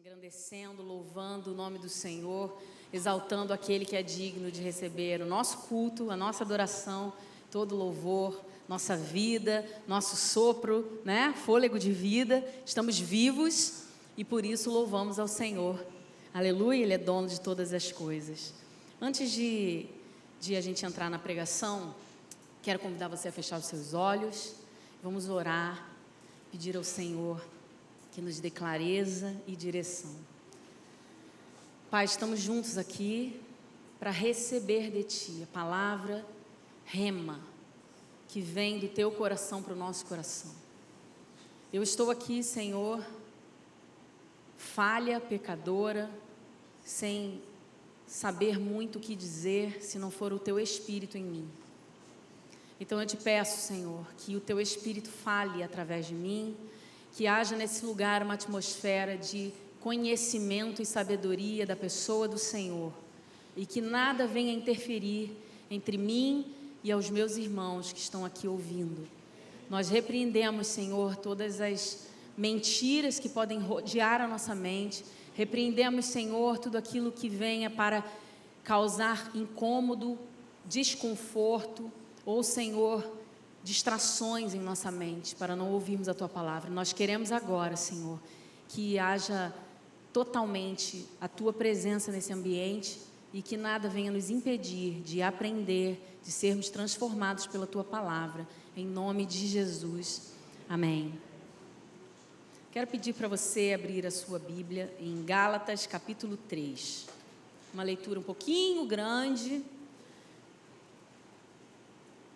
engrandecendo, louvando o nome do Senhor, exaltando aquele que é digno de receber o nosso culto, a nossa adoração, todo louvor, nossa vida, nosso sopro, né? Fôlego de vida. Estamos vivos e por isso louvamos ao Senhor. Aleluia, Ele é dono de todas as coisas. Antes de a gente entrar na pregação, quero convidar você a fechar os seus olhos. Vamos orar, pedir ao Senhor que nos dê clareza e direção. Pai, estamos juntos aqui para receber de Ti a palavra rema, que vem do Teu coração para o nosso coração. Eu estou aqui, Senhor, falha, pecadora, sem saber muito o que dizer, se não for o Teu Espírito em mim. Então eu te peço, Senhor, que o Teu Espírito fale através de mim, que haja nesse lugar uma atmosfera de conhecimento e sabedoria da pessoa do Senhor, e que nada venha interferir entre mim e aos meus irmãos que estão aqui ouvindo. Nós repreendemos, Senhor, todas as mentiras que podem rodear a nossa mente, repreendemos, Senhor, tudo aquilo que venha para causar incômodo, desconforto, ou, Senhor, distrações em nossa mente, para não ouvirmos a Tua palavra. Nós queremos agora, Senhor, que haja totalmente a Tua presença nesse ambiente e que nada venha nos impedir de aprender, de sermos transformados pela Tua palavra, em nome de Jesus, amém. Quero pedir para você abrir a sua Bíblia em Gálatas capítulo 3, uma leitura um pouquinho grande,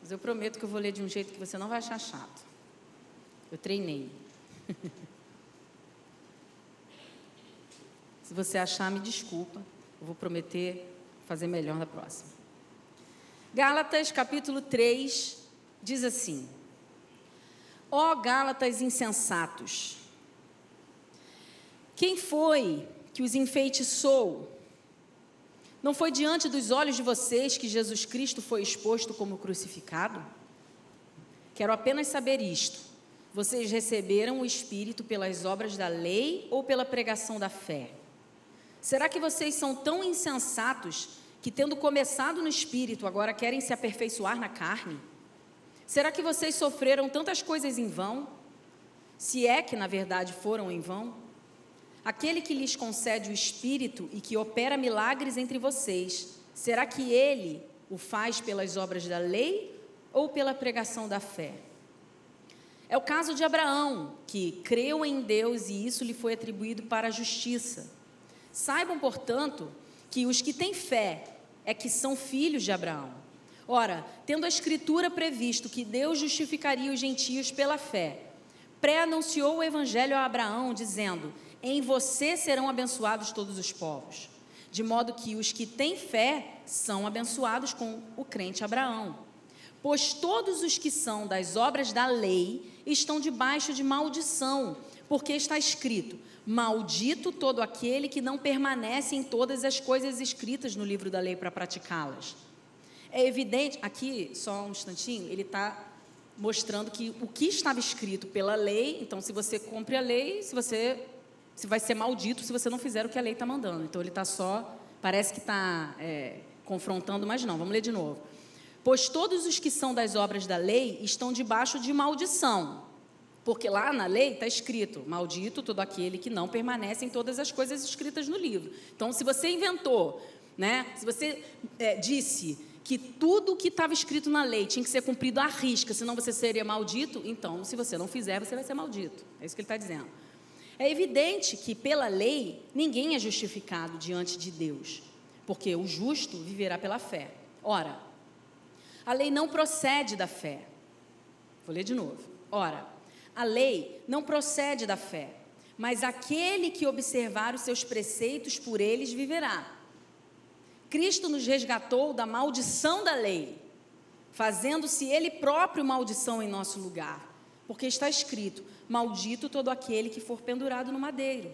mas eu prometo que eu vou ler de um jeito que você não vai achar chato. Eu treinei. Se você achar, me desculpa. Eu vou prometer fazer melhor na próxima. Gálatas, capítulo 3, diz assim: Ó Gálatas insensatos, quem foi que os enfeitiçou? Não foi diante dos olhos de vocês que Jesus Cristo foi exposto como crucificado? Quero apenas saber isto: vocês receberam o Espírito pelas obras da lei ou pela pregação da fé? Será que vocês são tão insensatos que, tendo começado no Espírito, agora querem se aperfeiçoar na carne? Será que vocês sofreram tantas coisas em vão? Se é que, na verdade, foram em vão? Aquele que lhes concede o Espírito e que opera milagres entre vocês, será que Ele o faz pelas obras da lei ou pela pregação da fé? É o caso de Abraão, que creu em Deus e isso lhe foi atribuído para a justiça. Saibam, portanto, que os que têm fé é que são filhos de Abraão. Ora, tendo a Escritura previsto que Deus justificaria os gentios pela fé, pré-anunciou o Evangelho a Abraão, dizendo: em você serão abençoados todos os povos. De modo que os que têm fé são abençoados com o crente Abraão. Pois todos os que são das obras da lei estão debaixo de maldição, porque está escrito: maldito todo aquele que não permanece em todas as coisas escritas no livro da lei para praticá-las. É evidente, aqui, só um instantinho, ele está mostrando que o que estava escrito pela lei, então se você cumpre a lei, você vai ser maldito se você não fizer o que a lei está mandando. Então ele está só, parece que está confrontando, mas não, vamos ler de novo. Pois todos os que são das obras da lei estão debaixo de maldição, porque lá na lei está escrito: maldito todo aquele que não permanece em todas as coisas escritas no livro. Então se você inventou, né, se você disse que tudo que estava escrito na lei tinha que ser cumprido à risca, senão você seria maldito, então se você não fizer, você vai ser maldito. É isso que ele está dizendo. É evidente que, pela lei, ninguém é justificado diante de Deus, porque o justo viverá pela fé. Ora, a lei não procede da fé. Vou ler de novo. Ora, a lei não procede da fé, mas aquele que observar os seus preceitos por eles viverá. Cristo nos resgatou da maldição da lei, fazendo-se Ele próprio maldição em nosso lugar. Porque está escrito: maldito todo aquele que for pendurado no madeiro.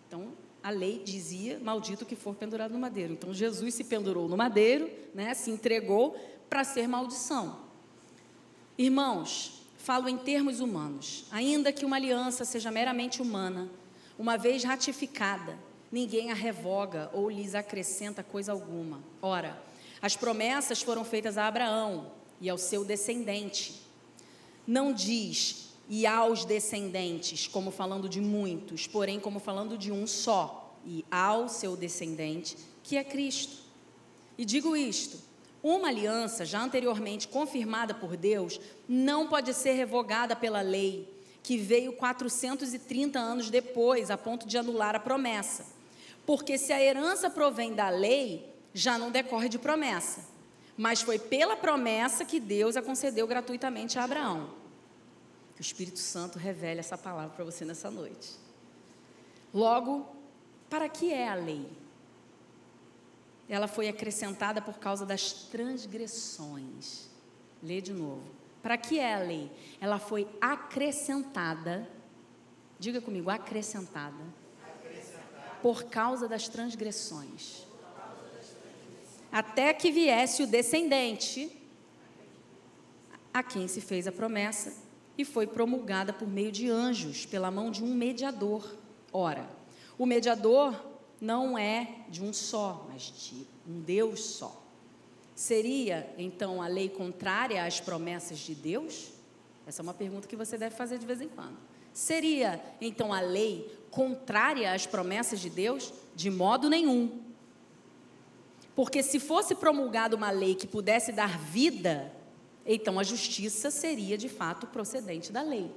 Então, a lei dizia: maldito que for pendurado no madeiro. Então, Jesus se pendurou no madeiro, né, se entregou para ser maldição. Irmãos, falo em termos humanos. Ainda que uma aliança seja meramente humana, Uma vez ratificada, ninguém a revoga ou lhes acrescenta coisa alguma. Ora, as promessas foram feitas a Abraão e ao seu descendente. Não diz e aos descendentes, como falando de muitos, porém como falando de um só, e ao seu descendente, que é Cristo. E digo isto: uma aliança já anteriormente confirmada por Deus não pode ser revogada pela lei, que veio 430 anos depois, a ponto de anular a promessa. Porque se a herança provém da lei, já não decorre de promessa, mas foi pela promessa que Deus a concedeu gratuitamente a Abraão. Que o Espírito Santo revele essa palavra para você nessa noite. Logo, para que é a lei? Ela foi acrescentada por causa das transgressões. Lê de novo. Para que é a lei? Ela foi acrescentada, diga comigo, acrescentada, por causa das transgressões. Até que viesse o descendente, a quem se fez a promessa, e foi promulgada por meio de anjos, pela mão de um mediador. Ora, o mediador não é de um só, mas de um Deus só. Seria, então, a lei contrária às promessas de Deus? Essa é uma pergunta que você deve fazer de vez em quando. Seria, então, a lei contrária às promessas de Deus? De modo nenhum. Porque se fosse promulgada uma lei que pudesse dar vida, então a justiça seria, de fato, procedente da lei.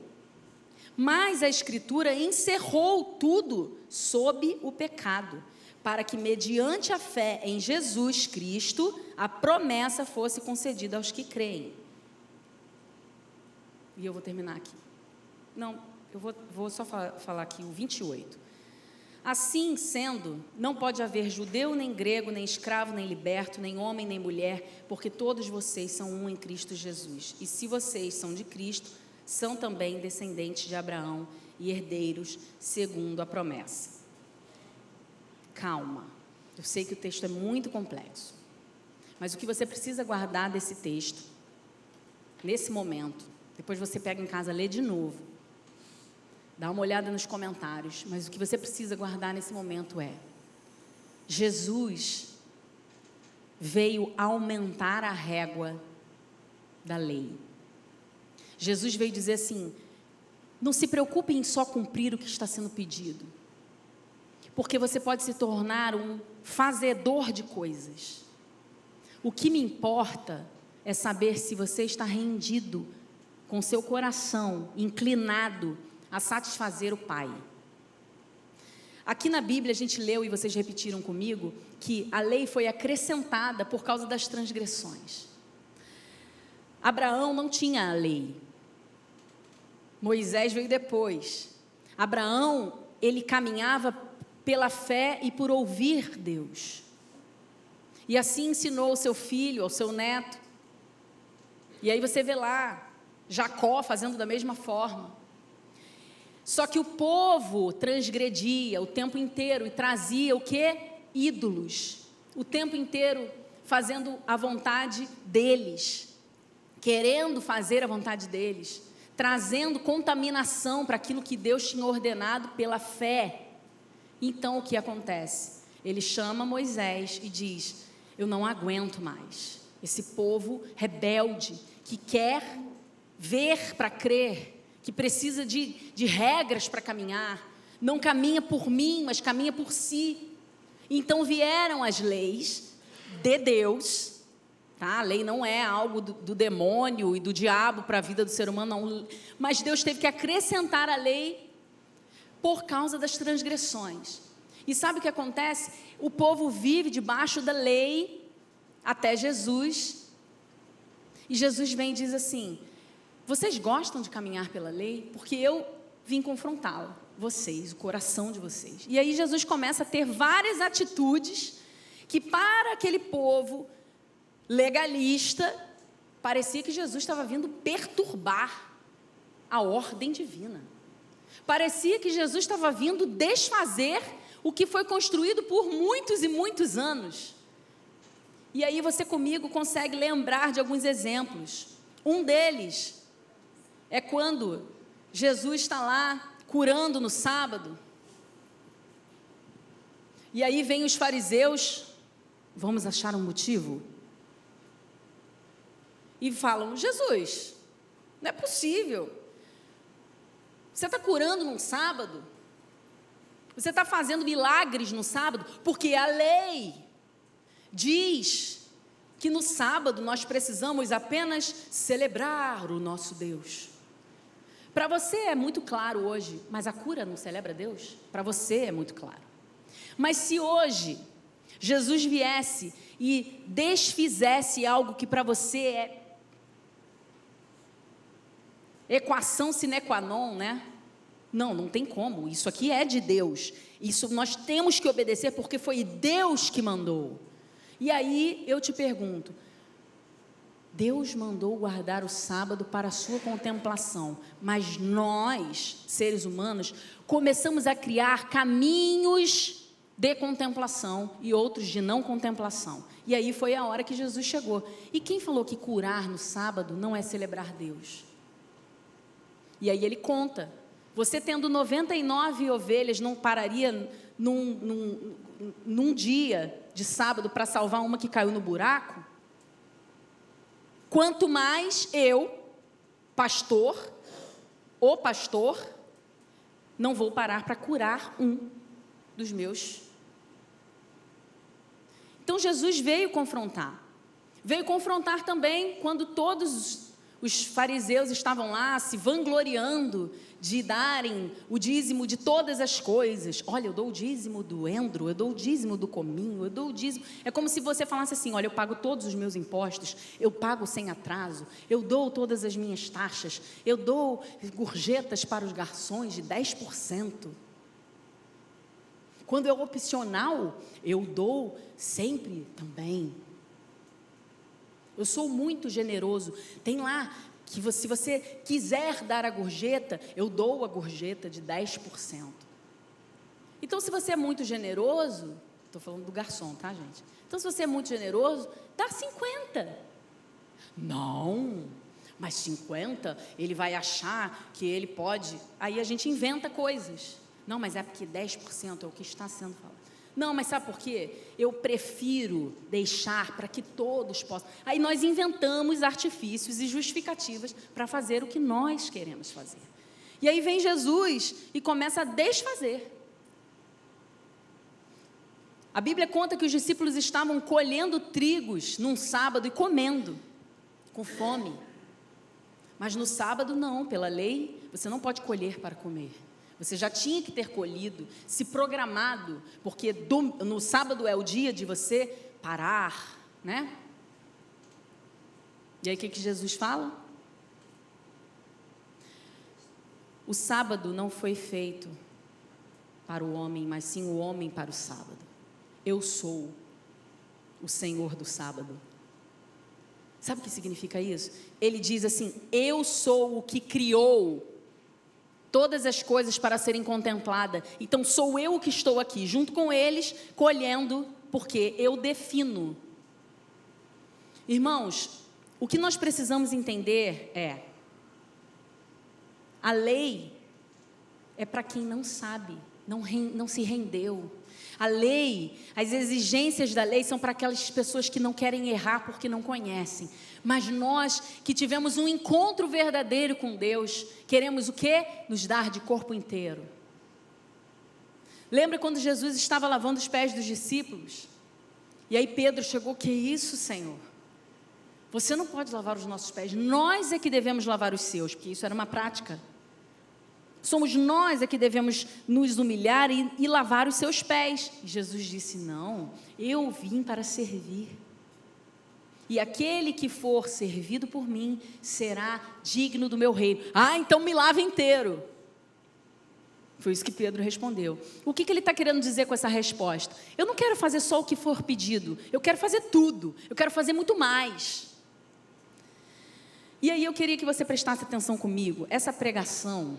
Mas a Escritura encerrou tudo sob o pecado, para que, mediante a fé em Jesus Cristo, a promessa fosse concedida aos que creem. E eu vou terminar aqui. Não, eu vou só falar aqui o 28. Assim sendo, não pode haver judeu, nem grego, nem escravo, nem liberto, nem homem, nem mulher, porque todos vocês são um em Cristo Jesus. E se vocês são de Cristo, são também descendentes de Abraão e herdeiros segundo a promessa. Calma, eu sei que o texto é muito complexo, mas o que você precisa guardar desse texto, nesse momento, depois você pega em casa, lê de novo, dá uma olhada nos comentários, mas o que você precisa guardar nesse momento é: Jesus veio aumentar a régua da lei. Jesus veio dizer assim: não se preocupe em só cumprir o que está sendo pedido, porque você pode se tornar um fazedor de coisas. O que me importa é saber se você está rendido, com seu coração inclinado a satisfazer o Pai. Aqui na Bíblia a gente leu, e vocês repetiram comigo, que a lei foi acrescentada por causa das transgressões. Abraão não tinha a lei. Moisés veio depois. Abraão, ele caminhava pela fé e por ouvir Deus. E assim ensinou ao seu filho, ao seu neto. E aí você vê lá, Jacó fazendo da mesma forma. Só que o povo transgredia o tempo inteiro e trazia o quê? Ídolos. O tempo inteiro fazendo a vontade deles, querendo fazer a vontade deles, trazendo contaminação para aquilo que Deus tinha ordenado pela fé. Então o que acontece? Ele chama Moisés e diz: eu não aguento mais esse povo rebelde que quer ver para crer, que precisa de regras para caminhar, não caminha por mim, mas caminha por si. Então vieram as leis de Deus, tá? A lei não é algo do demônio e do diabo para a vida do ser humano, não. Mas Deus teve que acrescentar a lei por causa das transgressões. E sabe o que acontece? O povo vive debaixo da lei até Jesus. E Jesus vem e diz assim: vocês gostam de caminhar pela lei? Porque eu vim confrontá-la, vocês, o coração de vocês. E aí Jesus começa a ter várias atitudes que, para aquele povo legalista, parecia que Jesus estava vindo perturbar a ordem divina. Parecia que Jesus estava vindo desfazer o que foi construído por muitos e muitos anos. E aí você comigo consegue lembrar de alguns exemplos. Um deles é quando Jesus está lá curando no sábado, E aí vem os fariseus, vamos achar um motivo? E falam: Jesus, não é possível. Você está curando num sábado? Você está fazendo milagres no sábado? Porque a lei diz que no sábado nós precisamos apenas celebrar o nosso Deus. Para você é muito claro hoje, mas a cura não celebra Deus? Para você é muito claro. Mas se hoje Jesus viesse e desfizesse algo que para você é equação sine qua non, né? Não tem como, isso aqui é de Deus, isso nós temos que obedecer porque foi Deus que mandou. E aí eu te pergunto, Deus mandou guardar o sábado para a sua contemplação, mas nós, seres humanos, começamos a criar caminhos de contemplação e outros de não contemplação. E aí foi a hora que Jesus chegou. E quem falou que curar no sábado não é celebrar Deus? E aí ele conta, você tendo 99 ovelhas não pararia num dia de sábado para salvar uma que caiu no buraco? Quanto mais eu, pastor, não vou parar para curar um dos meus. Então Jesus veio confrontar também quando todos os fariseus estavam lá se vangloriando de darem o dízimo de todas as coisas. Olha, eu dou o dízimo do endro, eu dou o dízimo do cominho, eu dou o dízimo. É como se você falasse assim: olha, eu pago todos os meus impostos, eu pago sem atraso, eu dou todas as minhas taxas, eu dou gorjetas para os garçons de 10%. Quando é opcional, eu dou sempre também. Eu sou muito generoso. Tem lá que se você quiser dar a gorjeta, eu dou a gorjeta de 10%. Então, se você é muito generoso, estou falando do garçom, tá, gente? Então, se você é muito generoso, dá 50%. Não, mas 50%, ele vai achar que ele pode. Aí a gente inventa coisas. Não, mas é porque 10% é o que está sendo falado. Não, mas sabe por quê? Eu prefiro deixar para que todos possam. Aí nós inventamos artifícios e justificativas para fazer o que nós queremos fazer. E aí vem Jesus e começa a desfazer. A Bíblia conta que os discípulos estavam colhendo trigos num sábado e comendo, com fome. Mas no sábado não, pela lei, você não pode colher para comer. Você já tinha que ter colhido, se programado, porque no sábado é o dia de você parar, né? E aí o que Jesus fala? O sábado não foi feito para o homem, mas sim o homem para o sábado. Eu sou o Senhor do sábado. Sabe o que significa isso? Ele diz assim: eu sou o que criou todas as coisas para serem contempladas. Então sou eu que estou aqui, junto com eles, colhendo, porque eu defino. Irmãos, o que nós precisamos entender é: a lei é para quem não sabe, não se rendeu. A lei, as exigências da lei são para aquelas pessoas que não querem errar porque não conhecem. Mas nós que tivemos um encontro verdadeiro com Deus, queremos o quê? Nos dar de corpo inteiro. Lembra quando Jesus estava lavando os pés dos discípulos? E aí Pedro chegou: que isso, Senhor? Você não pode lavar os nossos pés, nós é que devemos lavar os seus, porque isso era uma prática. Somos nós é que devemos nos humilhar e lavar os seus pés. E Jesus disse: não, eu vim para servir. E aquele que for servido por mim será digno do meu reino. Ah, então me lava inteiro. Foi isso que Pedro respondeu. O que ele está querendo dizer com essa resposta? Eu não quero fazer só o que for pedido, eu quero fazer tudo, eu quero fazer muito mais. E aí eu queria que você prestasse atenção comigo. Essa pregação,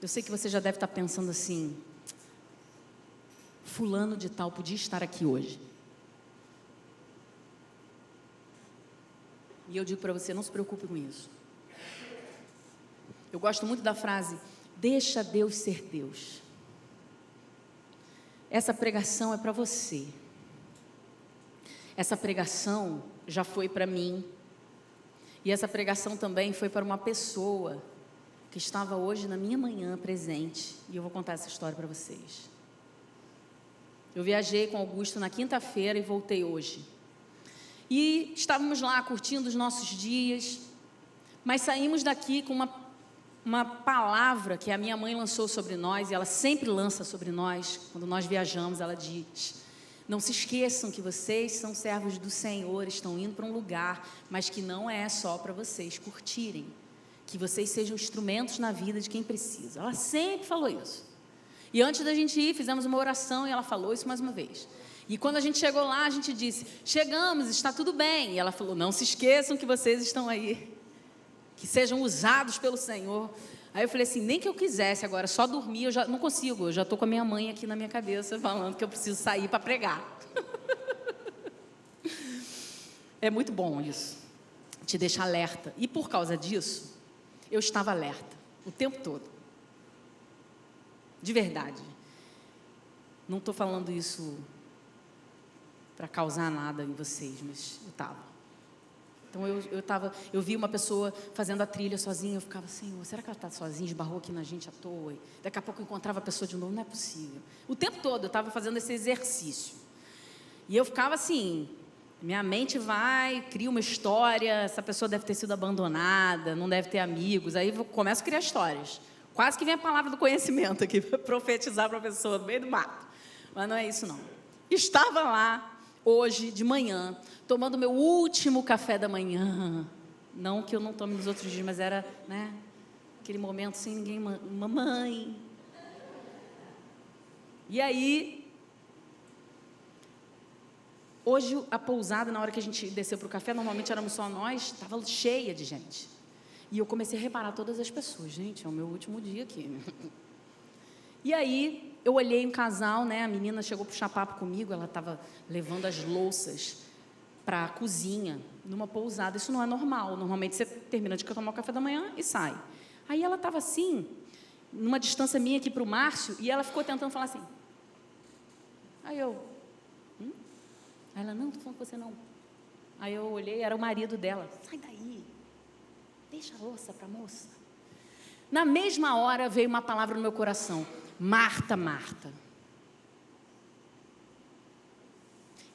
eu sei que você já deve estar pensando assim: fulano de tal podia estar aqui hoje. E eu digo para você: não se preocupe com isso. Eu gosto muito da frase: deixa Deus ser Deus. essa pregação é para você. Essa pregação já foi para mim. E essa pregação também foi para uma pessoa que estava hoje na minha manhã presente. E eu vou contar essa história para vocês. Eu viajei com Augusto na quinta-feira e voltei hoje. E estávamos lá curtindo os nossos dias, mas saímos daqui com uma palavra que a minha mãe lançou sobre nós, e ela sempre lança sobre nós, quando nós viajamos, ela diz: não se esqueçam que vocês são servos do Senhor, estão indo para um lugar, mas que não é só para vocês curtirem, que vocês sejam instrumentos na vida de quem precisa. Ela sempre falou isso. E antes da gente ir, fizemos uma oração e ela falou isso mais uma vez. E quando a gente chegou lá, a gente disse: chegamos, está tudo bem. E ela falou: não se esqueçam que vocês estão aí, que sejam usados pelo Senhor. Aí eu falei assim, nem que eu quisesse agora, só dormir, eu já não consigo, eu já estou com a minha mãe aqui na minha cabeça, falando que eu preciso sair para pregar. É muito bom isso, te deixa alerta. E por causa disso, eu estava alerta, o tempo todo. De verdade. Não estou falando isso para causar nada em vocês, mas eu estava. Então eu vi uma pessoa fazendo a trilha sozinha, eu ficava: Senhor, será que ela está sozinha, esbarrou aqui na gente à toa? E daqui a pouco eu encontrava a pessoa de novo, não é possível. O tempo todo eu estava fazendo esse exercício. E eu ficava assim, minha mente vai, cria uma história, essa pessoa deve ter sido abandonada, não deve ter amigos, aí eu começo a criar histórias. Quase que vem a palavra do conhecimento aqui, para profetizar para a pessoa no meio do mato. Mas não é isso não. Estava lá, hoje, de manhã, tomando meu último café da manhã. Não que eu não tome nos outros dias, mas era, né, aquele momento sem ninguém, mamãe. E aí, hoje a pousada, na hora que a gente desceu para o café, normalmente éramos só nós, estava cheia de gente. E eu comecei a reparar todas as pessoas. Gente, é o meu último dia aqui. E aí, eu olhei um casal, né? A menina chegou para puxar papo comigo, ela estava levando as louças para a cozinha, numa pousada. Isso não é normal. Normalmente você termina de tomar o café da manhã e sai. Aí ela estava assim, numa distância minha aqui para o Márcio, e ela ficou tentando falar assim. Aí eu, Aí ela, não, estou falando com você não. Aí eu olhei, era o marido dela. Sai daí, deixa a louça para a moça. Na mesma hora veio uma palavra no meu coração: Marta, Marta.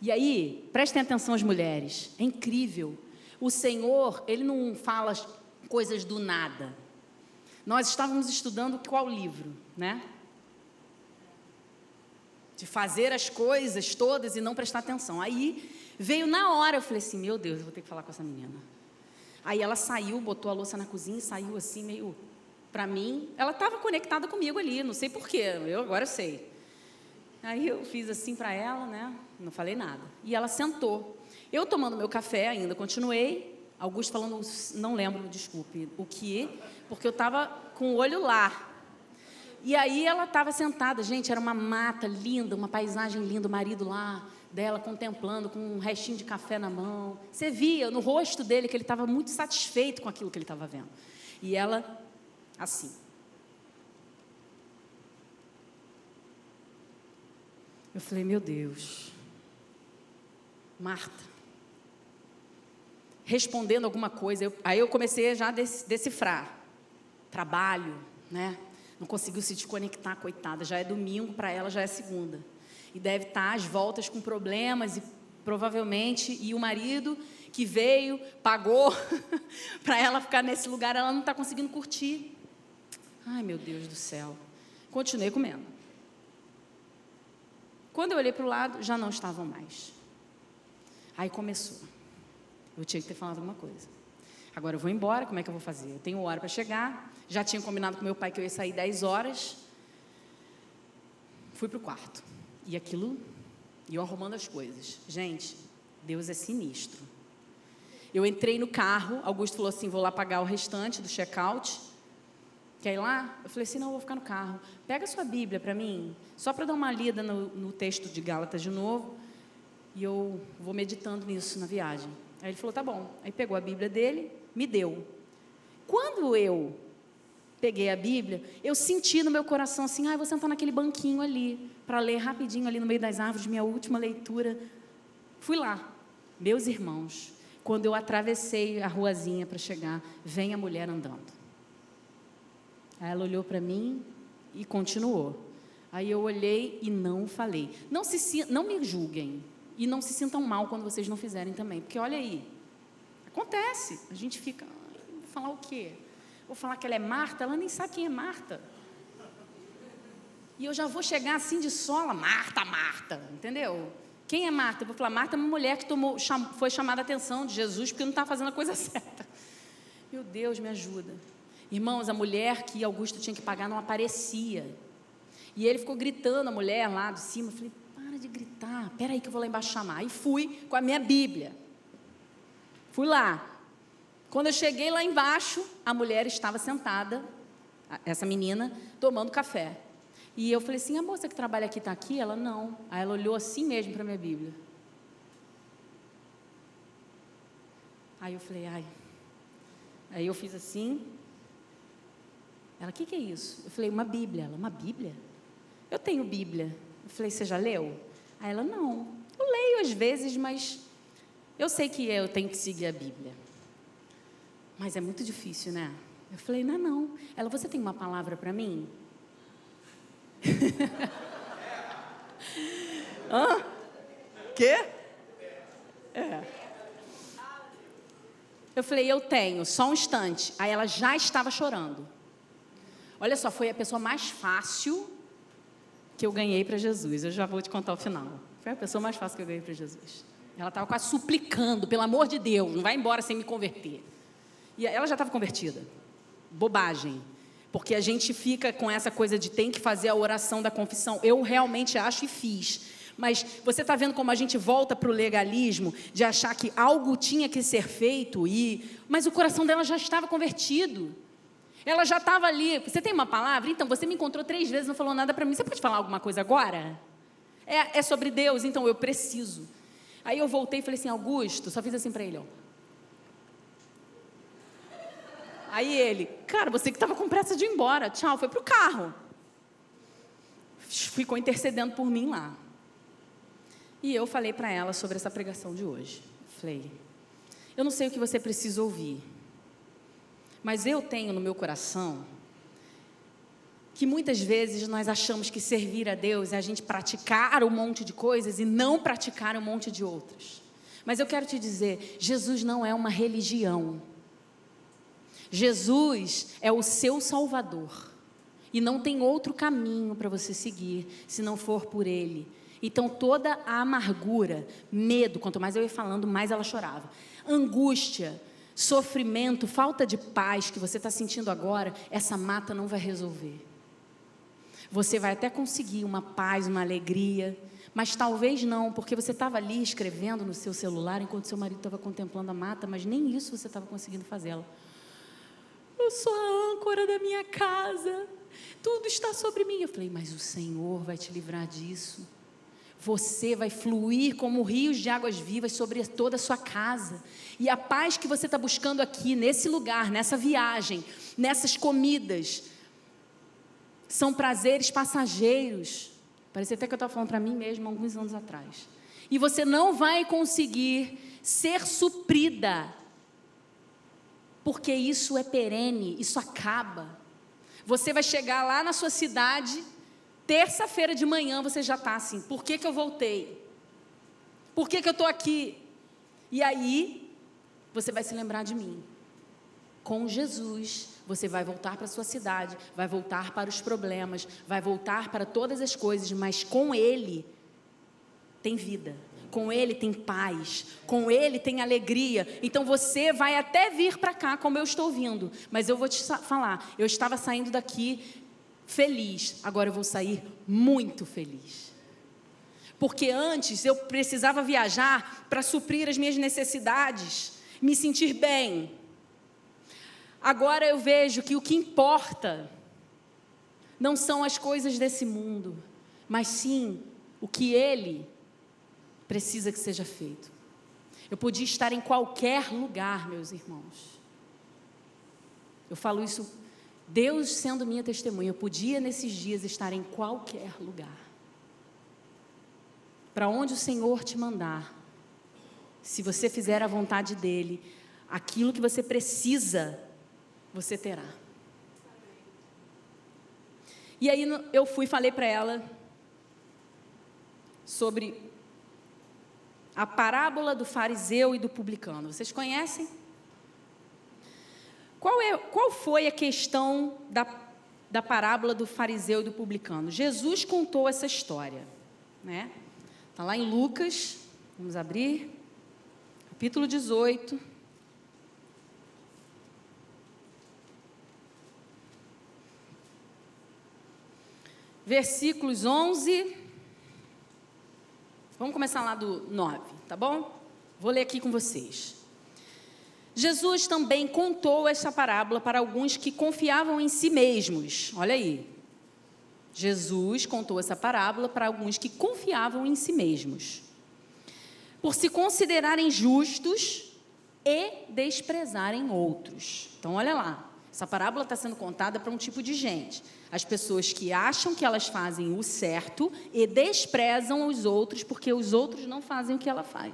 E aí, prestem atenção as mulheres, é incrível. O Senhor, Ele não fala coisas do nada. Nós estávamos estudando qual livro, né? De fazer as coisas todas e não prestar atenção. Aí, veio na hora, eu falei assim, meu Deus, eu vou ter que falar com essa menina. Aí ela saiu, botou a louça na cozinha e saiu assim, meio... Para mim, ela estava conectada comigo ali, não sei porquê, agora eu sei. Aí eu fiz assim para ela, né? Não falei nada. E ela sentou. Eu tomando meu café ainda, continuei. Augusto falando, não lembro, desculpe, o que, porque eu estava com o olho lá. E aí ela estava sentada, gente, era uma mata linda, uma paisagem linda, o marido lá dela contemplando, com um restinho de café na mão. Você via no rosto dele que ele estava muito satisfeito com aquilo que ele estava vendo. E ela... assim. Eu falei, meu Deus, Marta, respondendo alguma coisa, aí eu comecei já a decifrar, trabalho, né? Não conseguiu se desconectar, coitada, já é domingo, para ela já é segunda, e deve estar às voltas com problemas, e provavelmente, e o marido que veio, pagou, para ela ficar nesse lugar, ela não está conseguindo curtir. Ai, meu Deus do céu. Continuei comendo. Quando eu olhei para o lado, já não estavam mais. Aí começou. Eu tinha que ter falado alguma coisa. Agora eu vou embora, como é que eu vou fazer? Eu tenho hora para chegar. Já tinha combinado com meu pai que eu ia sair 10 horas. Fui para o quarto. E aquilo, e eu arrumando as coisas. Gente, Deus é sinistro. Eu entrei no carro, Augusto falou assim, vou lá pagar o restante do check-out. Quer ir lá? Eu falei assim, não, eu vou ficar no carro. Pega a sua Bíblia para mim, só para dar uma lida no texto de Gálatas de novo, e eu vou meditando nisso na viagem. Aí ele falou, tá bom. Aí pegou a Bíblia dele, me deu. Quando eu peguei a Bíblia, eu senti no meu coração assim, eu vou sentar naquele banquinho ali, para ler rapidinho ali no meio das árvores, minha última leitura. Fui lá. Meus irmãos, quando eu atravessei a ruazinha para chegar, vem a mulher andando. Aí ela olhou para mim e continuou. Aí eu olhei e não falei. Não me julguem e não se sintam mal quando vocês não fizerem também, porque olha aí, acontece, a gente fica, vou falar o quê? Vou falar que ela é Marta, ela nem sabe quem é Marta. E eu já vou chegar assim de sola, Marta, entendeu? Quem é Marta? Eu vou falar, Marta é uma mulher que foi chamada a atenção de Jesus porque não está fazendo a coisa certa. Meu Deus, me ajuda. Irmãos, a mulher que Augusto tinha que pagar não aparecia. E ele ficou gritando, a mulher lá de cima. Eu falei, para de gritar, espera aí que eu vou lá embaixo chamar. E fui com a minha Bíblia. Fui lá. Quando eu cheguei lá embaixo, a mulher estava sentada, essa menina, tomando café. E eu falei assim, a moça que trabalha aqui está aqui? Ela, não. Aí ela olhou assim mesmo para a minha Bíblia. Aí eu falei, Aí eu fiz assim. Ela, o que é isso? Eu falei, uma Bíblia. Ela, uma Bíblia? Eu tenho Bíblia. Eu falei, você já leu? Aí ela, não. Eu leio às vezes, mas eu sei que eu tenho que seguir a Bíblia. Mas é muito difícil, né? Eu falei, não. Ela, você tem uma palavra para mim? Hã? Quê? Eu falei, eu tenho, só um instante. Aí ela já estava chorando. Olha só, foi a pessoa mais fácil que eu ganhei para Jesus. Eu já vou te contar o final. Foi a pessoa mais fácil que eu ganhei para Jesus. Ela estava quase suplicando, pelo amor de Deus, não vai embora sem me converter. E ela já estava convertida. Bobagem. Porque a gente fica com essa coisa de tem que fazer a oração da confissão. Eu realmente acho e fiz. Mas você está vendo como a gente volta para o legalismo, de achar que algo tinha que ser feito, mas o coração dela já estava convertido. Ela já estava ali. Você tem uma palavra? Então, você me encontrou 3 vezes, não falou nada para mim. Você pode falar alguma coisa agora? É sobre Deus, então eu preciso. Aí eu voltei e falei assim, Augusto, só fiz assim para ele, ó. Aí ele, cara, você que estava com pressa de ir embora, tchau, foi pro carro. Ficou intercedendo por mim lá. E eu falei para ela sobre essa pregação de hoje. Falei, eu não sei o que você precisa ouvir, mas eu tenho no meu coração que muitas vezes nós achamos que servir a Deus é a gente praticar um monte de coisas e não praticar um monte de outras. Mas eu quero te dizer, Jesus não é uma religião. Jesus é o seu Salvador. E não tem outro caminho para você seguir, se não for por Ele. Então toda a amargura, medo, quanto mais eu ia falando, mais ela chorava. Angústia, sofrimento, falta de paz que você está sentindo agora, essa mata não vai resolver. Você vai até conseguir uma paz, uma alegria, mas talvez não, porque você estava ali escrevendo no seu celular, enquanto seu marido estava contemplando a mata, mas nem isso você estava conseguindo fazê-la. Eu sou a âncora da minha casa, tudo está sobre mim. Eu falei, mas o Senhor vai te livrar disso. Você vai fluir como rios de águas vivas sobre toda a sua casa. E a paz que você está buscando aqui, nesse lugar, nessa viagem, nessas comidas, são prazeres passageiros. Parecia até que eu estava falando para mim mesma alguns anos atrás. E você não vai conseguir ser suprida, porque isso é perene, isso acaba. Você vai chegar lá na sua cidade, terça-feira de manhã você já está assim, por que eu voltei? Por que eu estou aqui? E aí, você vai se lembrar de mim. Com Jesus, você vai voltar para a sua cidade, vai voltar para os problemas, vai voltar para todas as coisas, mas com Ele tem vida. Com Ele tem paz, com Ele tem alegria. Então você vai até vir para cá como eu estou vindo, mas eu vou te falar, eu estava saindo daqui feliz, agora eu vou sair muito feliz. Porque antes eu precisava viajar para suprir as minhas necessidades, me sentir bem. Agora eu vejo que o que importa não são as coisas desse mundo, mas sim o que Ele precisa que seja feito. Eu podia estar em qualquer lugar, meus irmãos. Eu falo isso Deus sendo minha testemunha, eu podia nesses dias estar em qualquer lugar. Para onde o Senhor te mandar, se você fizer a vontade dEle, aquilo que você precisa, você terá. E aí eu falei para ela sobre a parábola do fariseu e do publicano. Vocês conhecem? Qual foi a questão da parábola do fariseu e do publicano? Jesus contou essa história, né? Está lá em Lucas, vamos abrir, capítulo 18. Versículos 11. Vamos começar lá do 9, tá bom? Vou ler aqui com vocês. Jesus também contou essa parábola para alguns que confiavam em si mesmos. Olha aí. Jesus contou essa parábola para alguns que confiavam em si mesmos, por se considerarem justos e desprezarem outros. Então, olha lá, essa parábola está sendo contada para um tipo de gente, as pessoas que acham que elas fazem o certo e desprezam os outros, porque os outros não fazem o que ela faz.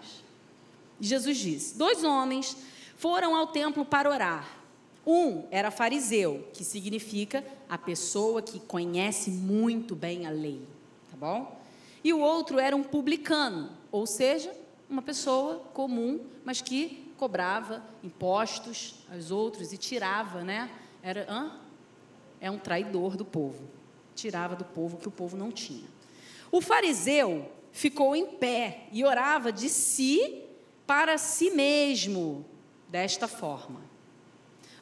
Jesus disse: 2 homens foram ao templo para orar. Um era fariseu, que significa a pessoa que conhece muito bem a lei, tá bom? E o outro era um publicano, ou seja, uma pessoa comum, mas que cobrava impostos aos outros e tirava, né? É um traidor do povo, tirava do povo que o povo não tinha. O fariseu ficou em pé e orava de si para si mesmo, desta forma: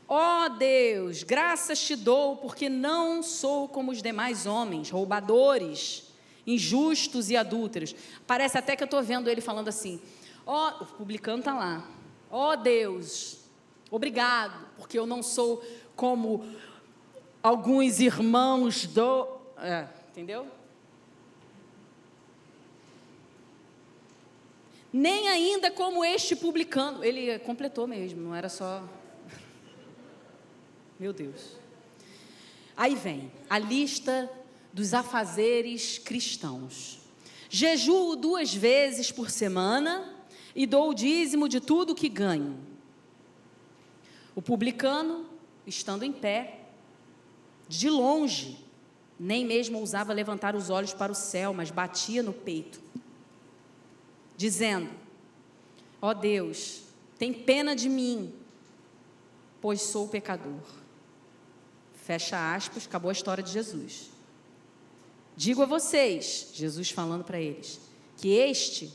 ó Deus, graças te dou, porque não sou como os demais homens, roubadores, injustos e adúlteros. Parece até que eu estou vendo ele falando assim: ó, o publicano está lá, ó Deus, obrigado, porque eu não sou como alguns irmãos entendeu? Nem ainda como este publicano. Ele completou mesmo, não era só... Meu Deus. Aí vem a lista dos afazeres cristãos. Jejuo 2 vezes por semana e dou o dízimo de tudo que ganho. O publicano, estando em pé, de longe, nem mesmo ousava levantar os olhos para o céu, mas batia no peito, dizendo: ó Deus, tem pena de mim, pois sou pecador. Fecha aspas, acabou a história de Jesus. Digo a vocês, Jesus falando para eles, que este,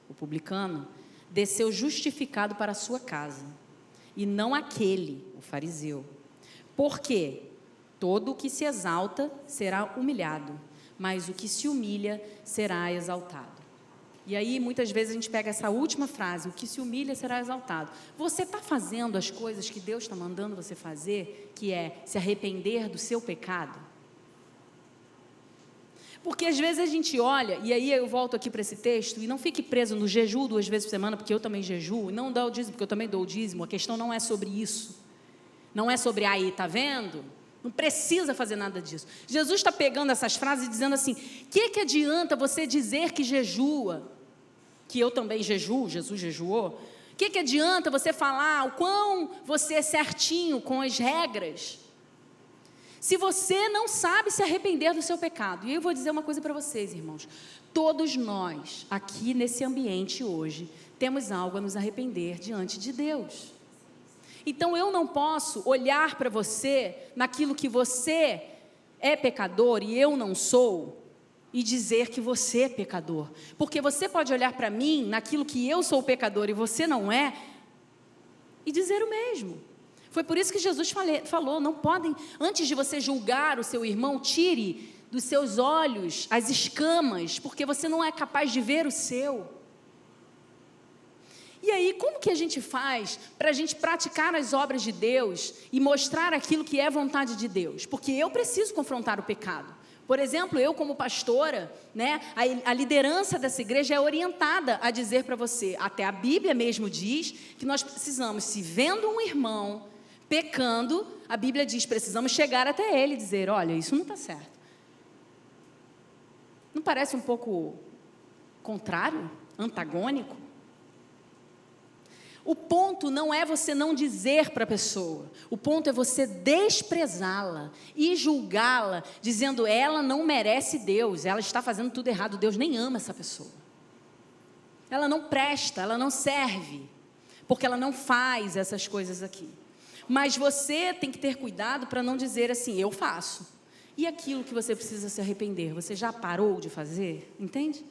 o publicano, desceu justificado para a sua casa, e não aquele, o fariseu. Porque todo o que se exalta será humilhado, mas o que se humilha será exaltado. E aí, muitas vezes, a gente pega essa última frase: o que se humilha será exaltado. Você está fazendo as coisas que Deus está mandando você fazer, que é se arrepender do seu pecado? Porque às vezes a gente olha, e aí eu volto aqui para esse texto, e não fique preso no jejum 2 vezes por semana, porque eu também jejuo, e não dá o dízimo, porque eu também dou o dízimo. A questão não é sobre isso. Não é sobre aí, tá vendo? Não precisa fazer nada disso. Jesus está pegando essas frases e dizendo assim: que adianta você dizer que jejua, que eu também jejuo, Jesus jejuou? Que adianta você falar o quão você é certinho com as regras, se você não sabe se arrepender do seu pecado? E eu vou dizer uma coisa para vocês, irmãos: todos nós, aqui nesse ambiente hoje, temos algo a nos arrepender diante de Deus. Então eu não posso olhar para você naquilo que você é pecador e eu não sou, e dizer que você é pecador, porque você pode olhar para mim naquilo que eu sou pecador e você não é, e dizer o mesmo. Foi por isso que Jesus falou: não podem, antes de você julgar o seu irmão, tire dos seus olhos as escamas, porque você não é capaz de ver o seu. E aí, como que a gente faz para a gente praticar as obras de Deus e mostrar aquilo que é vontade de Deus? Porque eu preciso confrontar o pecado. Por exemplo, eu como pastora, né, a liderança dessa igreja é orientada a dizer para você, até a Bíblia mesmo diz, que nós precisamos, se vendo um irmão pecando, a Bíblia diz, precisamos chegar até ele e dizer, olha, isso não está certo. Não parece um pouco contrário, antagônico? O ponto não é você não dizer para a pessoa, o ponto é você desprezá-la e julgá-la, dizendo, ela não merece Deus, ela está fazendo tudo errado, Deus nem ama essa pessoa. Ela não presta, ela não serve, porque ela não faz essas coisas aqui. Mas você tem que ter cuidado para não dizer assim, eu faço. E aquilo que você precisa se arrepender, você já parou de fazer? Entende?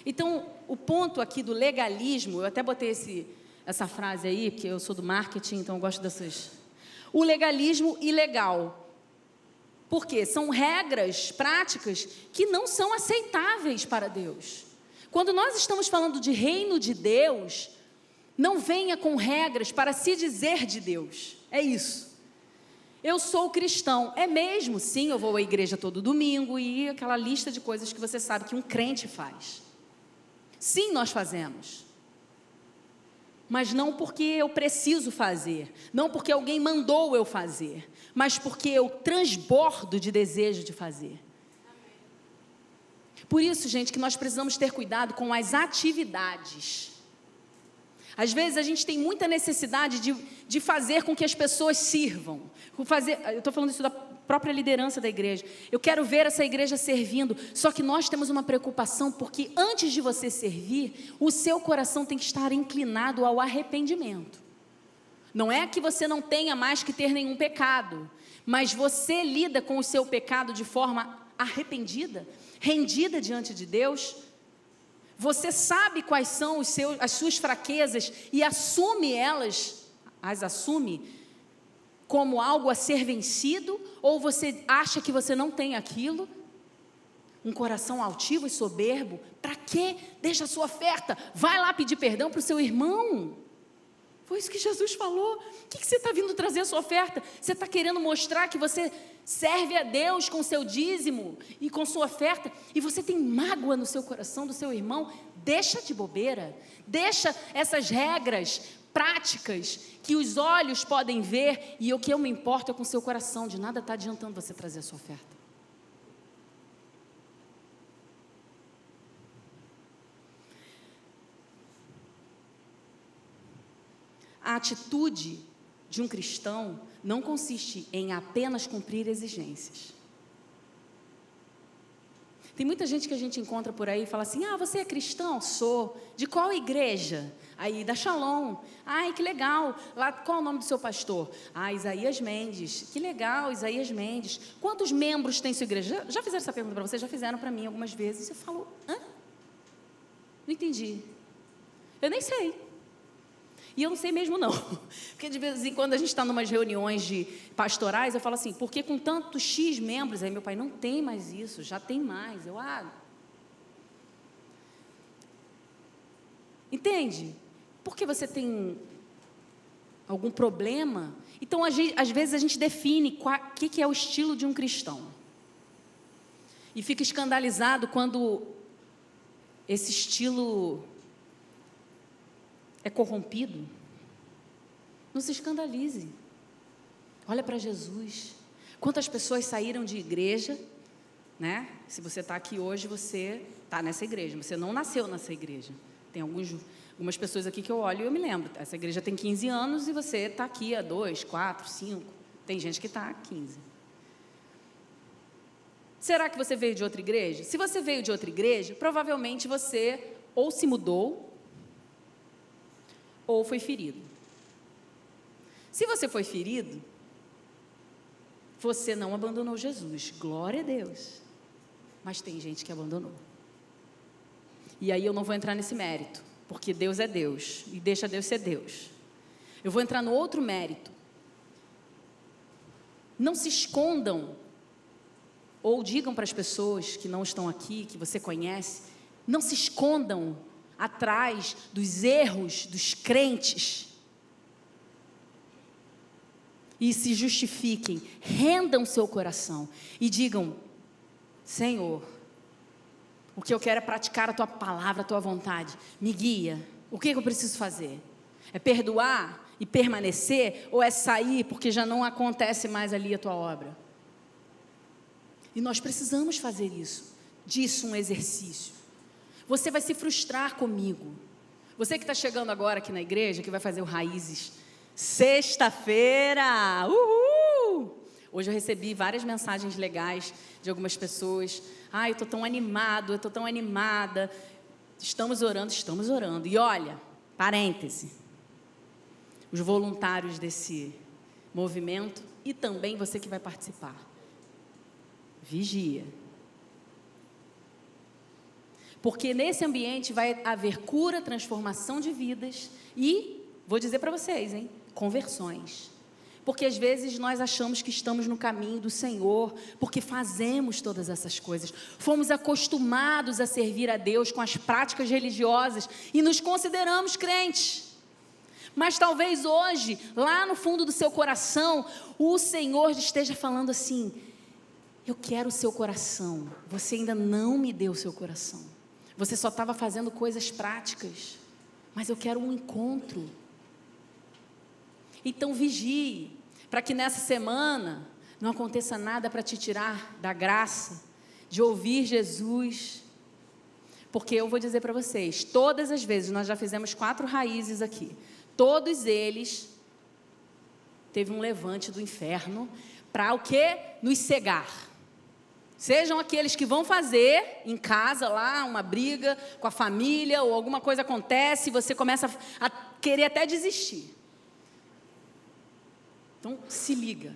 Então, o ponto aqui do legalismo, eu até botei essa frase aí, porque eu sou do marketing, então eu gosto dessas. O legalismo ilegal. Por quê? São regras práticas que não são aceitáveis para Deus. Quando nós estamos falando de reino de Deus, não venha com regras para se dizer de Deus. É isso. Eu sou cristão. É mesmo? Sim, eu vou à igreja todo domingo e aquela lista de coisas que você sabe que um crente faz. Sim, nós fazemos. Mas não porque eu preciso fazer, não porque alguém mandou eu fazer, mas porque eu transbordo de desejo de fazer. Por isso, gente, que nós precisamos ter cuidado com as atividades. Às vezes a gente tem muita necessidade de fazer com que as pessoas sirvam. Eu estou falando isso da própria liderança da igreja. Eu quero ver essa igreja servindo, só que nós temos uma preocupação, porque antes de você servir, o seu coração tem que estar inclinado ao arrependimento. Não é que você não tenha mais que ter nenhum pecado, mas você lida com o seu pecado de forma arrependida, rendida diante de Deus. Você sabe quais são as suas fraquezas e assume elas, as assume como algo a ser vencido, ou você acha que você não tem aquilo? Um coração altivo e soberbo, para quê? Deixa a sua oferta, vai lá pedir perdão para o seu irmão. Foi isso que Jesus falou. O que você está vindo trazer a sua oferta? Você está querendo mostrar que você serve a Deus com o seu dízimo e com sua oferta, e você tem mágoa no seu coração do seu irmão? Deixa de bobeira, deixa essas regras práticas que os olhos podem ver, e o que eu me importo é com o seu coração. De nada está adiantando você trazer a sua oferta. A atitude de um cristão não consiste em apenas cumprir exigências. Tem muita gente que a gente encontra por aí e fala assim, você é cristão? Sou. De qual igreja? Aí, da Shalom. Ai, que legal. Lá, qual é o nome do seu pastor? Isaías Mendes. Que legal, Isaías Mendes. Quantos membros tem sua igreja? Já fizeram essa pergunta para você? Já fizeram para mim algumas vezes. Eu falo, Não entendi. Eu nem sei. E eu não sei mesmo não, porque de vez em quando a gente está em umas reuniões de pastorais, eu falo assim, porque com tantos X membros, aí meu pai, não tem mais isso, já tem mais. Entende? Porque você tem algum problema? Então, às vezes a gente define o que é o estilo de um cristão. E fica escandalizado quando esse estilo é corrompido. Não se escandalize. Olha para Jesus. Quantas pessoas saíram de igreja, né? Se você está aqui hoje, você está nessa igreja. Você não nasceu nessa igreja. Tem algumas pessoas aqui que eu olho e eu me lembro. Essa igreja tem 15 anos e você está aqui há 2, 4, 5. Tem gente que está há 15. Será que você veio de outra igreja? Se você veio de outra igreja, provavelmente você ou se mudou, ou foi ferido. Se você foi ferido, você não abandonou Jesus, glória a Deus. Mas tem gente que abandonou. E aí eu não vou entrar nesse mérito, porque Deus é Deus, e deixa Deus ser Deus. Eu vou entrar no outro mérito. Não se escondam, ou digam para as pessoas que não estão aqui, que você conhece, não se escondam atrás dos erros dos crentes e se justifiquem, rendam seu coração e digam, Senhor, o que eu quero é praticar a Tua palavra, a Tua vontade, me guia, o que eu preciso fazer? É perdoar e permanecer, ou é sair porque já não acontece mais ali a tua obra? E nós precisamos fazer disso um exercício. Você vai se frustrar comigo. Você que está chegando agora aqui na igreja, que vai fazer o Raízes, sexta-feira, uhul! Hoje eu recebi várias mensagens legais de algumas pessoas. Eu estou tão animado, eu estou tão animada. Estamos orando. E olha, parêntese, os voluntários desse movimento e também você que vai participar. Vigia. Porque nesse ambiente vai haver cura, transformação de vidas e, vou dizer para vocês, conversões. Porque às vezes nós achamos que estamos no caminho do Senhor, porque fazemos todas essas coisas. Fomos acostumados a servir a Deus com as práticas religiosas e nos consideramos crentes. Mas talvez hoje, lá no fundo do seu coração, o Senhor esteja falando assim: eu quero o seu coração, você ainda não me deu o seu coração. Você só estava fazendo coisas práticas, mas eu quero um encontro. Então vigie, para que nessa semana não aconteça nada para te tirar da graça, de ouvir Jesus. Porque eu vou dizer para vocês, todas as vezes, nós já fizemos 4 raízes aqui, todos eles, teve um levante do inferno, para o quê? Nos cegar. Sejam aqueles que vão fazer em casa lá, uma briga com a família, ou alguma coisa acontece, e você começa a querer até desistir. Então, se liga.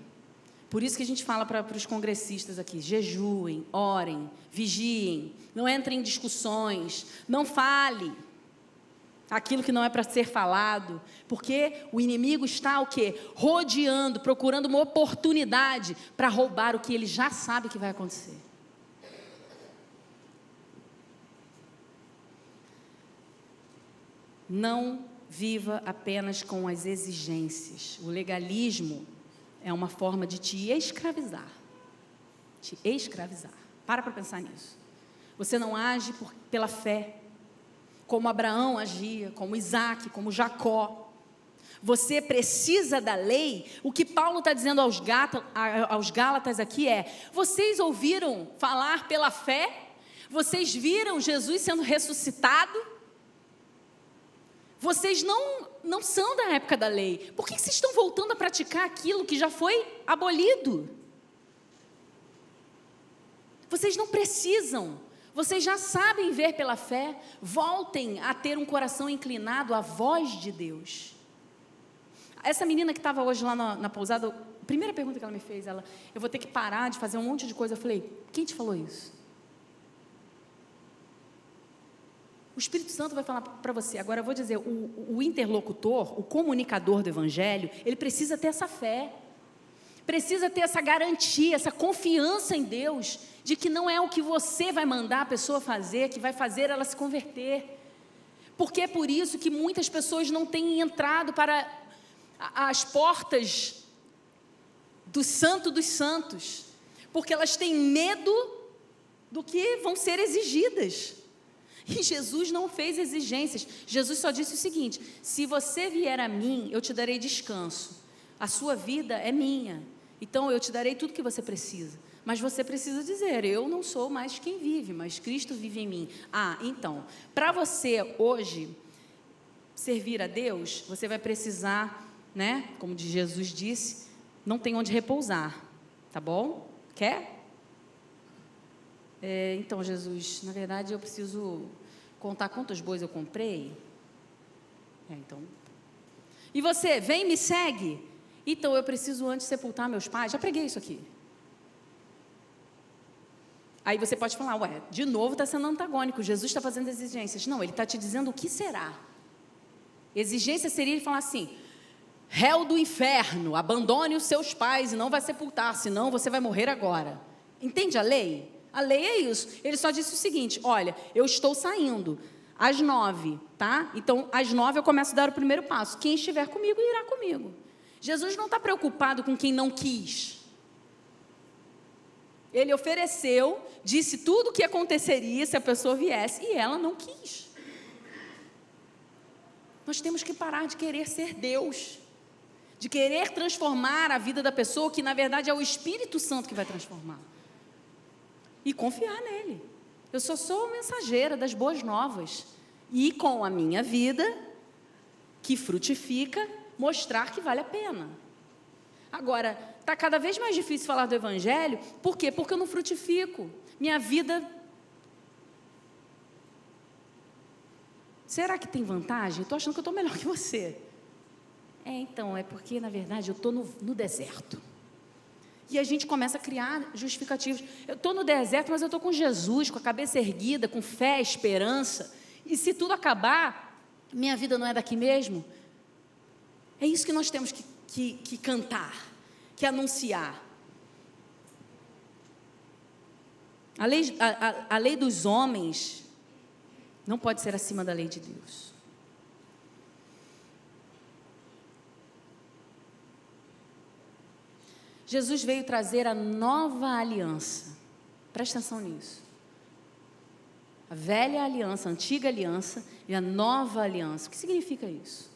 Por isso que a gente fala para os congressistas aqui: jejuem, orem, vigiem, não entrem em discussões, não fale aquilo que não é para ser falado, porque o inimigo está o quê? Rodeando, procurando uma oportunidade para roubar o que ele já sabe que vai acontecer. Não viva apenas com as exigências. O legalismo é uma forma de te escravizar. Te escravizar. Para pensar nisso. Você não age pela fé, como Abraão agia, como Isaac, como Jacó. Você precisa da lei. O que Paulo está dizendo aos Gálatas aqui é: vocês ouviram falar pela fé? Vocês viram Jesus sendo ressuscitado? Vocês não são da época da lei. Por que vocês estão voltando a praticar aquilo que já foi abolido? Vocês não precisam. Vocês já sabem ver pela fé. Voltem a ter um coração inclinado à voz de Deus. Essa menina que estava hoje lá na pousada, a primeira pergunta que ela me fez, eu vou ter que parar de fazer um monte de coisa. Eu falei: quem te falou isso? O Espírito Santo vai falar para você. Agora eu vou dizer, o interlocutor, o comunicador do Evangelho, ele precisa ter essa fé. Precisa ter essa garantia, essa confiança em Deus, de que não é o que você vai mandar a pessoa fazer, que vai fazer ela se converter. Porque é por isso que muitas pessoas não têm entrado para as portas do Santo dos Santos, porque elas têm medo do que vão ser exigidas. E Jesus não fez exigências. Jesus só disse o seguinte: se você vier a mim, eu te darei descanso. A sua vida é minha. Então eu te darei tudo que você precisa. Mas você precisa dizer: eu não sou mais quem vive, mas Cristo vive em mim. Então, para você hoje servir a Deus, você vai precisar, como Jesus disse, não tem onde repousar. Tá bom? Quer? Então, Jesus, na verdade eu preciso contar quantos bois eu comprei. Então. E você, vem e me segue. Então eu preciso antes sepultar meus pais. Já preguei isso aqui. Aí você pode falar: de novo está sendo antagônico, Jesus está fazendo exigências. Não, ele está te dizendo o que será. Exigência seria ele falar assim: réu do inferno, abandone os seus pais e não vai sepultar, senão você vai morrer agora. Entende a lei? A lei é isso. Ele só disse o seguinte: olha, eu estou saindo às 9, tá? Então às 9 eu começo a dar o primeiro passo. Quem estiver comigo irá comigo. Jesus não está preocupado com quem não quis. Ele ofereceu, disse tudo o que aconteceria se a pessoa viesse, e ela não quis. Nós temos que parar de querer ser Deus. de querer transformar a vida da pessoa, que na verdade é o Espírito Santo que vai transformar. E confiar nele. Eu só sou mensageira das boas novas. E com a minha vida, que frutifica, mostrar que vale a pena. Agora, está cada vez mais difícil falar do Evangelho. Por quê? Porque eu não frutifico. Minha vida... Será que tem vantagem? Estou achando que eu estou melhor que você. Então, é porque, na verdade, eu estou no deserto. E a gente começa a criar justificativos. Eu estou no deserto, mas eu estou com Jesus, com a cabeça erguida, com fé, esperança. E se tudo acabar, minha vida não é daqui mesmo? É isso que nós temos que cantar, que anunciar. A lei dos homens não pode ser acima da lei de Deus. Jesus veio trazer a nova aliança. Presta atenção nisso. A velha aliança, a antiga aliança e a nova aliança. O que significa isso?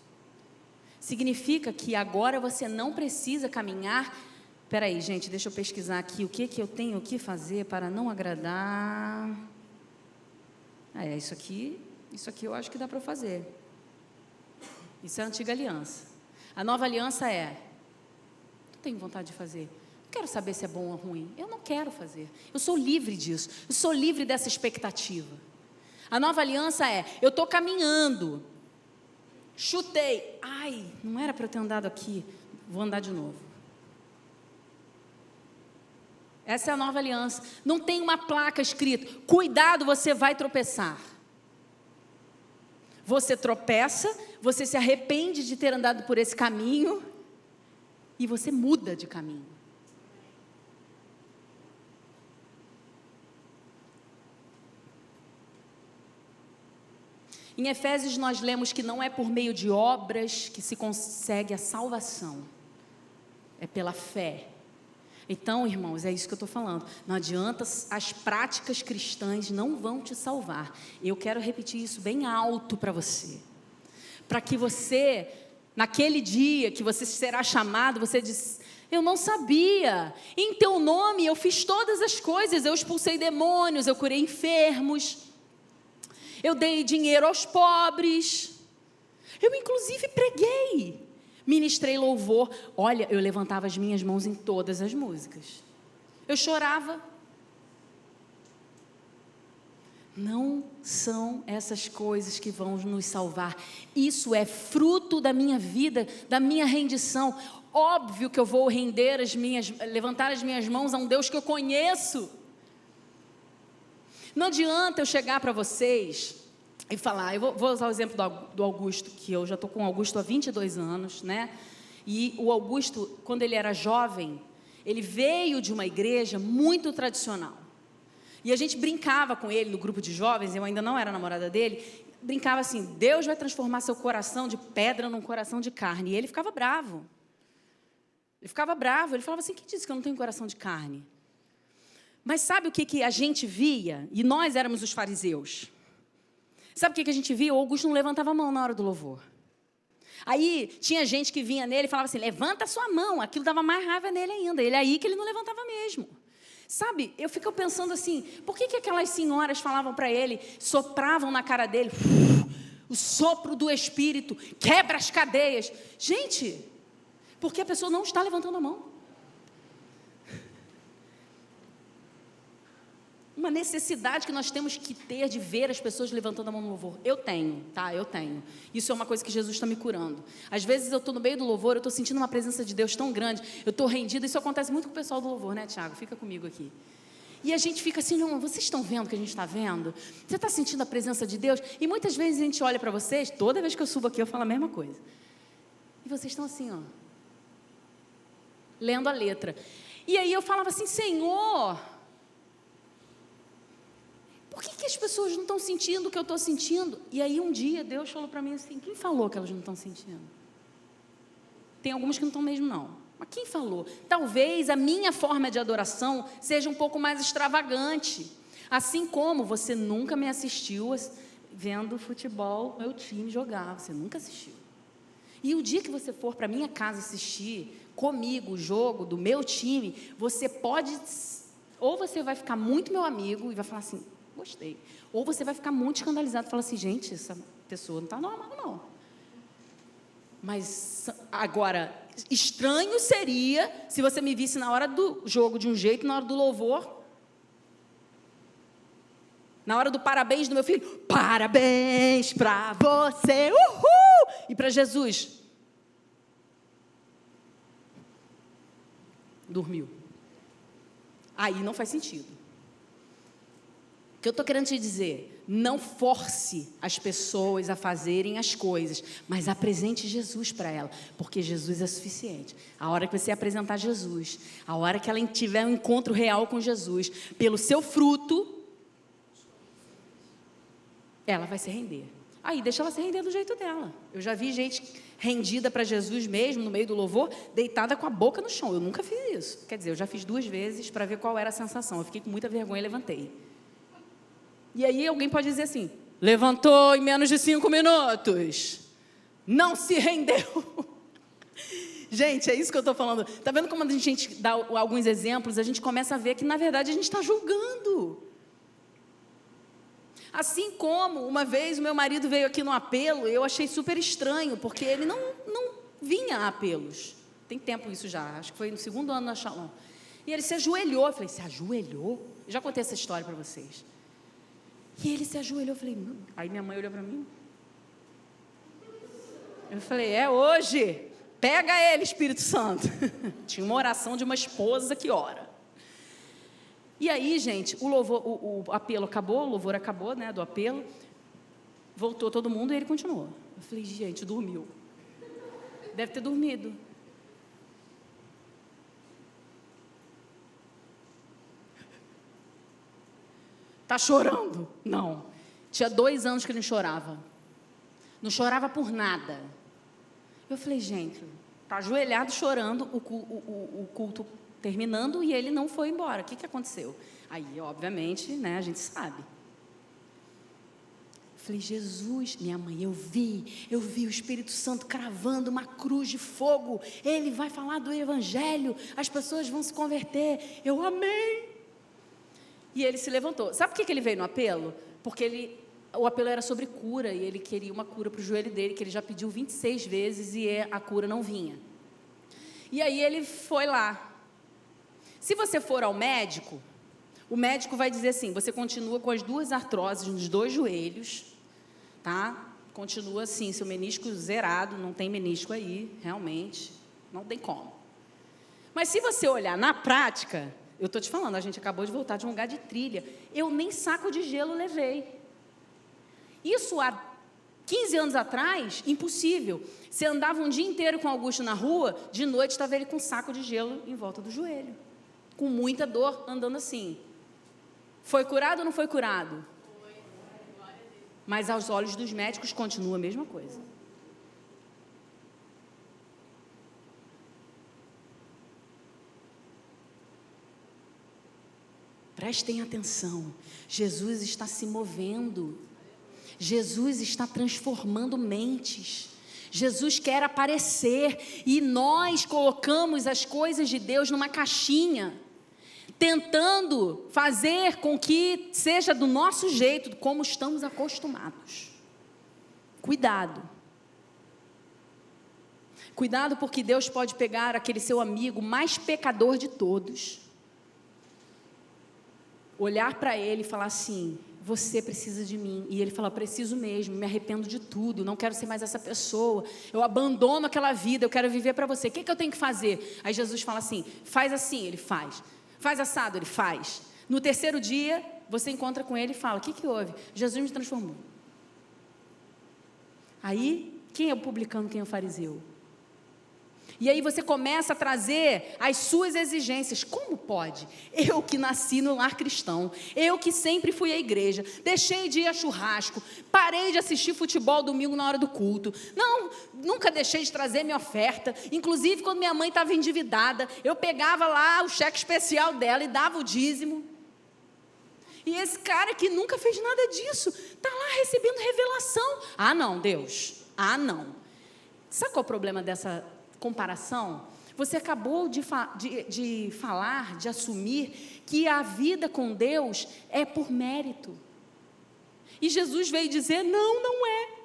Significa que agora você não precisa caminhar... Espera aí, gente, deixa eu pesquisar aqui o que eu tenho que fazer para não agradar... Isso aqui eu acho que dá para fazer. Isso é a antiga aliança. A nova aliança é... Não tenho vontade de fazer. Não quero saber se é bom ou ruim. Eu não quero fazer. Eu sou livre disso. Eu sou livre dessa expectativa. A nova aliança é... Eu estou caminhando. Chutei. Ai, não era para eu ter andado aqui. Vou andar de novo. Essa é a nova aliança. Não tem uma placa escrita: cuidado, você vai tropeçar. Você tropeça, você se arrepende de ter andado por esse caminho e você muda de caminho. Em Efésios nós lemos que não é por meio de obras que se consegue a salvação. É pela fé. Então, irmãos, é isso que eu estou falando. Não adianta, as práticas cristãs não vão te salvar. Eu quero repetir isso bem alto para você. Para que você, naquele dia que você será chamado, você diz: eu não sabia. Em teu nome eu fiz todas as coisas. Eu expulsei demônios, eu curei enfermos. Eu dei dinheiro aos pobres. Eu inclusive preguei. Ministrei louvor. Olha, eu levantava as minhas mãos em todas as músicas. Eu chorava. Não são essas coisas que vão nos salvar. Isso é fruto da minha vida, da minha rendição. Óbvio que eu vou levantar as minhas mãos a um Deus que eu conheço. Não adianta eu chegar para vocês e falar... Eu vou usar o exemplo do Augusto, que eu já estou com o Augusto há 22 anos, né? E o Augusto, quando ele era jovem, ele veio de uma igreja muito tradicional. E a gente brincava com ele no grupo de jovens, eu ainda não era namorada dele, brincava assim: Deus vai transformar seu coração de pedra num coração de carne. E ele ficava bravo. Ele falava assim: quem disse que eu não tenho coração de carne? Mas sabe o que a gente via? E nós éramos os fariseus. Sabe o que a gente via? O Augusto não levantava a mão na hora do louvor. Aí tinha gente que vinha nele e falava assim: levanta a sua mão. Aquilo dava mais raiva nele ainda. Ele aí que ele não levantava mesmo. Sabe, eu fico pensando assim: por que aquelas senhoras falavam para ele, sopravam na cara dele, o sopro do Espírito, quebra as cadeias? Gente, porque a pessoa não está levantando a mão. Uma necessidade que nós temos que ter de ver as pessoas levantando a mão no louvor. Eu tenho, tá? Eu tenho. Isso é uma coisa que Jesus está me curando. Às vezes eu estou no meio do louvor, eu estou sentindo uma presença de Deus tão grande, eu estou rendida. Isso acontece muito com o pessoal do louvor, né, Tiago? Fica comigo aqui. E a gente fica assim: não, vocês estão vendo o que a gente está vendo? Você está sentindo a presença de Deus? E muitas vezes a gente olha para vocês, toda vez que eu subo aqui eu falo a mesma coisa. E vocês estão assim, ó, lendo a letra. E aí eu falava assim: Senhor, por que as pessoas não estão sentindo o que eu estou sentindo? E aí um dia Deus falou para mim assim: quem falou que elas não estão sentindo? Tem algumas que não estão mesmo não. Mas quem falou? Talvez a minha forma de adoração seja um pouco mais extravagante. Assim como você nunca me assistiu vendo futebol, meu time jogar. Você nunca assistiu. E o dia que você for para minha casa assistir comigo o jogo do meu time, você pode, ou você vai ficar muito meu amigo e vai falar assim, gostei, ou você vai ficar muito escandalizado e falar assim, gente, essa pessoa não está normal não. Mas agora, estranho seria se você me visse na hora do jogo de um jeito, na hora do louvor, na hora do parabéns do meu filho, parabéns para você, uhul! E para Jesus, dormiu. Aí não faz sentido. O que eu estou querendo te dizer, não force as pessoas a fazerem as coisas, mas apresente Jesus para ela, porque Jesus é suficiente. A hora que você apresentar Jesus, a hora que ela tiver um encontro real com Jesus, pelo seu fruto, ela vai se render. Aí deixa ela se render do jeito dela. Eu já vi gente rendida para Jesus mesmo, no meio do louvor, deitada com a boca no chão. Eu nunca fiz isso. Quer dizer, eu já fiz 2 vezes para ver qual era a sensação. Eu fiquei com muita vergonha e levantei. E aí alguém pode dizer assim, levantou em menos de 5 minutos. Não se rendeu. Gente, é isso que eu estou falando. Está vendo como a gente dá alguns exemplos, a gente começa a ver que, na verdade, a gente está julgando. Assim como, uma vez, o meu marido veio aqui no apelo, eu achei super estranho, porque ele não vinha a apelos. Tem tempo isso já, acho que foi no 2º ano da Shalom. E ele se ajoelhou, eu falei, se ajoelhou? Eu já contei essa história para vocês. E ele se ajoelhou, eu falei, aí minha mãe olhou para mim. Eu falei, é hoje, pega ele, Espírito Santo. Tinha uma oração de uma esposa que ora. E aí, gente, o apelo acabou, o louvor acabou, né, do apelo. Voltou todo mundo e ele continuou. Eu falei, gente, dormiu. Deve ter dormido. Está chorando? Não. Tinha 2 anos que ele não chorava. Não chorava por nada. Eu falei, gente, está ajoelhado chorando, o culto terminando e ele não foi embora. O que aconteceu? Aí, obviamente, né, a gente sabe. Falei, Jesus, minha mãe, eu vi o Espírito Santo cravando uma cruz de fogo. Ele vai falar do Evangelho, as pessoas vão se converter. Eu amei. E ele se levantou. Sabe por que ele veio no apelo? Porque o apelo era sobre cura, e ele queria uma cura para o joelho dele, que ele já pediu 26 vezes e a cura não vinha. E aí ele foi lá. Se você for ao médico, o médico vai dizer assim, você continua com as 2 artroses nos 2 joelhos, tá? Continua assim, seu menisco zerado, não tem menisco aí, realmente, não tem como. Mas se você olhar na prática, eu estou te falando, a gente acabou de voltar de um lugar de trilha, eu nem saco de gelo levei. Isso há 15 anos atrás, impossível. Você andava um dia inteiro com o Augusto na rua, de noite estava ele com um saco de gelo em volta do joelho. Com muita dor, andando assim. Foi curado ou não foi curado? Foi. Mas aos olhos dos médicos continua a mesma coisa. Prestem atenção. Jesus está se movendo. Jesus está transformando mentes. Jesus quer aparecer e nós colocamos as coisas de Deus numa caixinha, tentando fazer com que seja do nosso jeito, como estamos acostumados. Cuidado. Cuidado, porque Deus pode pegar aquele seu amigo mais pecador de todos, olhar para ele e falar assim, você precisa de mim. E ele fala, preciso mesmo, me arrependo de tudo, não quero ser mais essa pessoa, eu abandono aquela vida, eu quero viver para você, o que eu tenho que fazer? Aí Jesus fala assim, faz assim, ele faz assado, ele faz. No 3º dia, você encontra com ele e fala, o que houve? Jesus me transformou. Aí, quem é o publicano, quem é o fariseu? E aí você começa a trazer as suas exigências. Como pode? Eu que nasci no lar cristão, eu que sempre fui à igreja, deixei de ir a churrasco, parei de assistir futebol domingo na hora do culto, nunca deixei de trazer minha oferta, inclusive quando minha mãe estava endividada, eu pegava lá o cheque especial dela e dava o dízimo. E esse cara que nunca fez nada disso, está lá recebendo revelação. Ah não, Deus, ah não. Sabe qual é o problema dessa comparação? Você acabou de falar, de assumir que a vida com Deus é por mérito. E Jesus veio dizer, não, não é.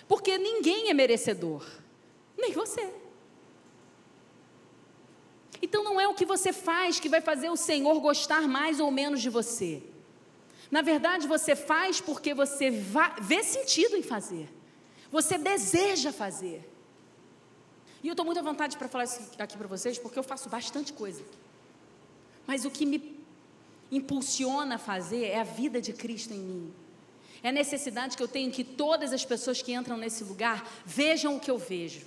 Porque ninguém é merecedor, nem você. Então não é o que você faz que vai fazer o Senhor gostar mais ou menos de você. Na verdade, você faz porque você vê sentido em fazer. Você deseja fazer. E eu estou muito à vontade para falar isso aqui para vocês, porque eu faço bastante coisa. Mas o que me impulsiona a fazer é a vida de Cristo em mim. É a necessidade que eu tenho que todas as pessoas que entram nesse lugar vejam o que eu vejo.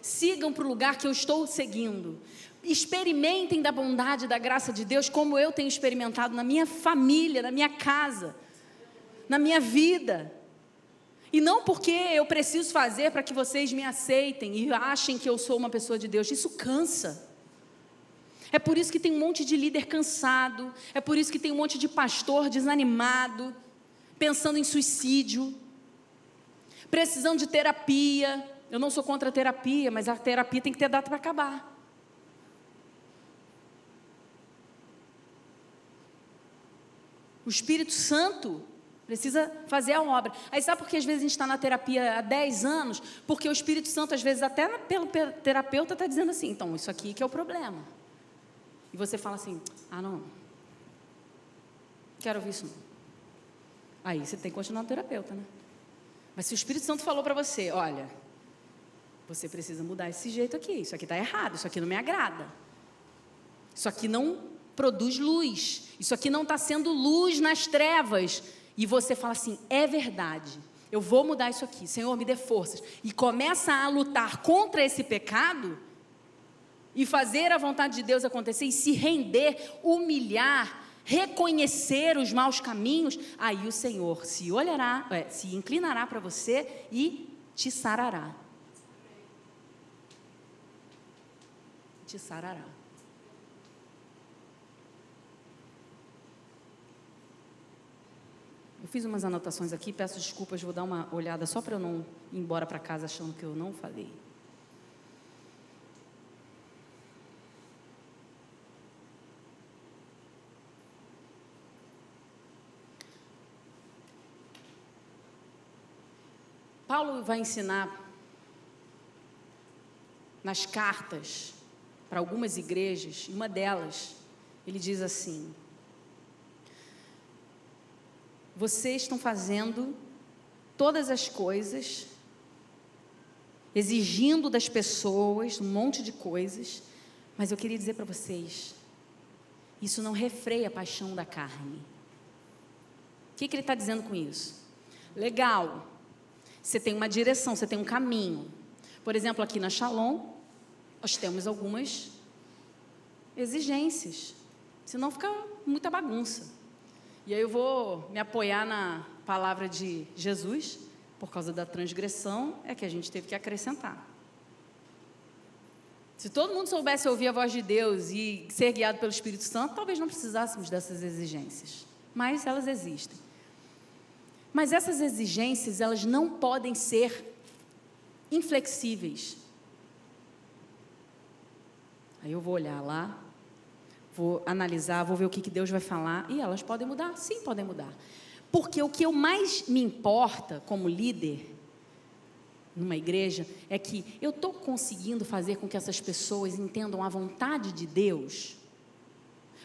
Sigam para o lugar que eu estou seguindo. Experimentem da bondade e da graça de Deus como eu tenho experimentado na minha família, na minha casa, na minha vida. E não porque eu preciso fazer para que vocês me aceitem e achem que eu sou uma pessoa de Deus. Isso cansa. É por isso que tem um monte de líder cansado. É por isso que tem um monte de pastor desanimado, pensando em suicídio, precisando de terapia. Eu não sou contra a terapia, mas a terapia tem que ter data para acabar. O Espírito Santo precisa fazer a obra. Aí sabe por que às vezes a gente está na terapia há 10 anos? Porque o Espírito Santo, às vezes, até pelo terapeuta, está dizendo assim, então, isso aqui que é o problema. E você fala assim, não quero ouvir isso não. Aí você tem que continuar no terapeuta, né? Mas se o Espírito Santo falou para você, olha, você precisa mudar esse jeito aqui, isso aqui está errado, isso aqui não me agrada. Isso aqui não produz luz, isso aqui não está sendo luz nas trevas. E você fala assim, é verdade, eu vou mudar isso aqui, Senhor, me dê forças. E começa a lutar contra esse pecado e fazer a vontade de Deus acontecer e se render, humilhar, reconhecer os maus caminhos, aí o Senhor se inclinará para você e te sarará. Te sarará. Eu fiz umas anotações aqui, peço desculpas, vou dar uma olhada só para eu não ir embora para casa achando que eu não falei. Paulo vai ensinar nas cartas para algumas igrejas, uma delas, ele diz assim: vocês estão fazendo todas as coisas, exigindo das pessoas um monte de coisas, mas eu queria dizer para vocês, isso não refreia a paixão da carne. O que ele está dizendo com isso? Legal, você tem uma direção, você tem um caminho. Por exemplo, aqui na Shalom, nós temos algumas exigências, senão fica muita bagunça. E aí eu vou me apoiar na palavra de Jesus, por causa da transgressão, é que a gente teve que acrescentar. Se todo mundo soubesse ouvir a voz de Deus e ser guiado pelo Espírito Santo, talvez não precisássemos dessas exigências. Mas elas existem. Mas essas exigências, elas não podem ser inflexíveis. Aí eu vou olhar lá, vou analisar, vou ver o que Deus vai falar, e elas podem mudar? Sim, podem mudar. Porque o que eu mais me importa como líder numa igreja é que eu estou conseguindo fazer com que essas pessoas entendam a vontade de Deus.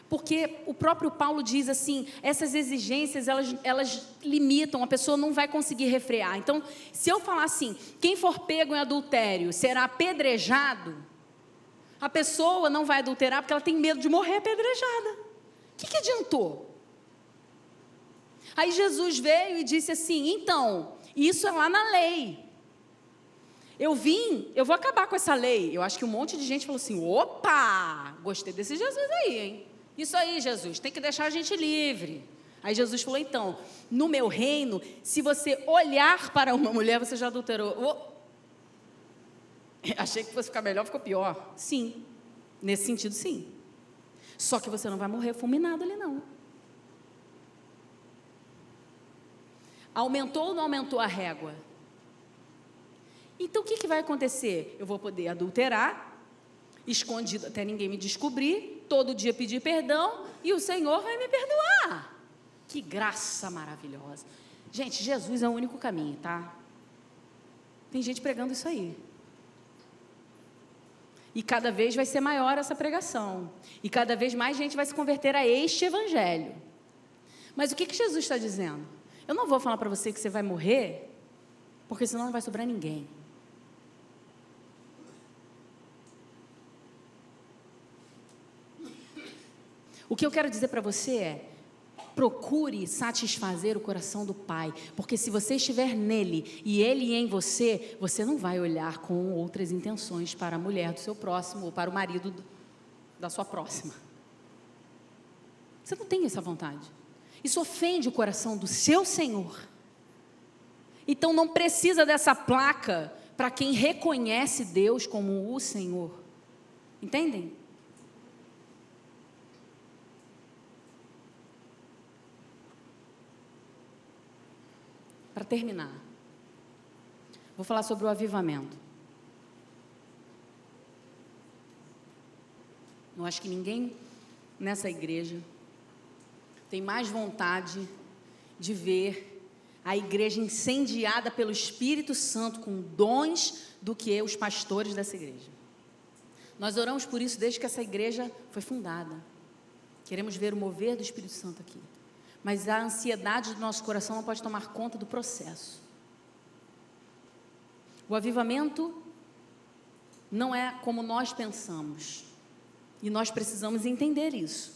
Porque o próprio Paulo diz assim, essas exigências, elas limitam, a pessoa não vai conseguir refrear. Então, se eu falar assim, quem for pego em adultério será apedrejado, a pessoa não vai adulterar porque ela tem medo de morrer apedrejada. O que adiantou? Aí Jesus veio e disse assim, então, isso é lá na lei. Eu vou acabar com essa lei. Eu acho que um monte de gente falou assim, opa, gostei desse Jesus aí, hein? Isso aí, Jesus, tem que deixar a gente livre. Aí Jesus falou, então, no meu reino, se você olhar para uma mulher, você já adulterou. Achei que fosse ficar melhor, ficou pior. Sim, nesse sentido, sim. Só que você não vai morrer fulminado ali, não. Aumentou ou não aumentou a régua? Então, o que vai acontecer? Eu vou poder adulterar, escondido até ninguém me descobrir, todo dia pedir perdão, e o Senhor vai me perdoar. Que graça maravilhosa. Gente, Jesus é o único caminho, tá? Tem gente pregando isso aí. E cada vez vai ser maior essa pregação. E cada vez mais gente vai se converter a este evangelho. Mas o que Jesus está dizendo? Eu não vou falar para você que você vai morrer, porque senão não vai sobrar ninguém. O que eu quero dizer para você é: procure satisfazer o coração do Pai, porque se você estiver nele e ele em você, você não vai olhar com outras intenções para a mulher do seu próximo ou para o marido da sua próxima. Você não tem essa vontade. Isso ofende o coração do seu Senhor. Então não precisa dessa placa para quem reconhece Deus como o Senhor. Entendem? Para terminar, vou falar sobre o avivamento. Eu acho que ninguém nessa igreja tem mais vontade de ver a igreja incendiada pelo Espírito Santo com dons do que os pastores dessa igreja. Nós oramos por isso desde que essa igreja foi fundada. Queremos ver o mover do Espírito Santo aqui. Mas a ansiedade do nosso coração não pode tomar conta do processo. O avivamento não é como nós pensamos. E nós precisamos entender isso.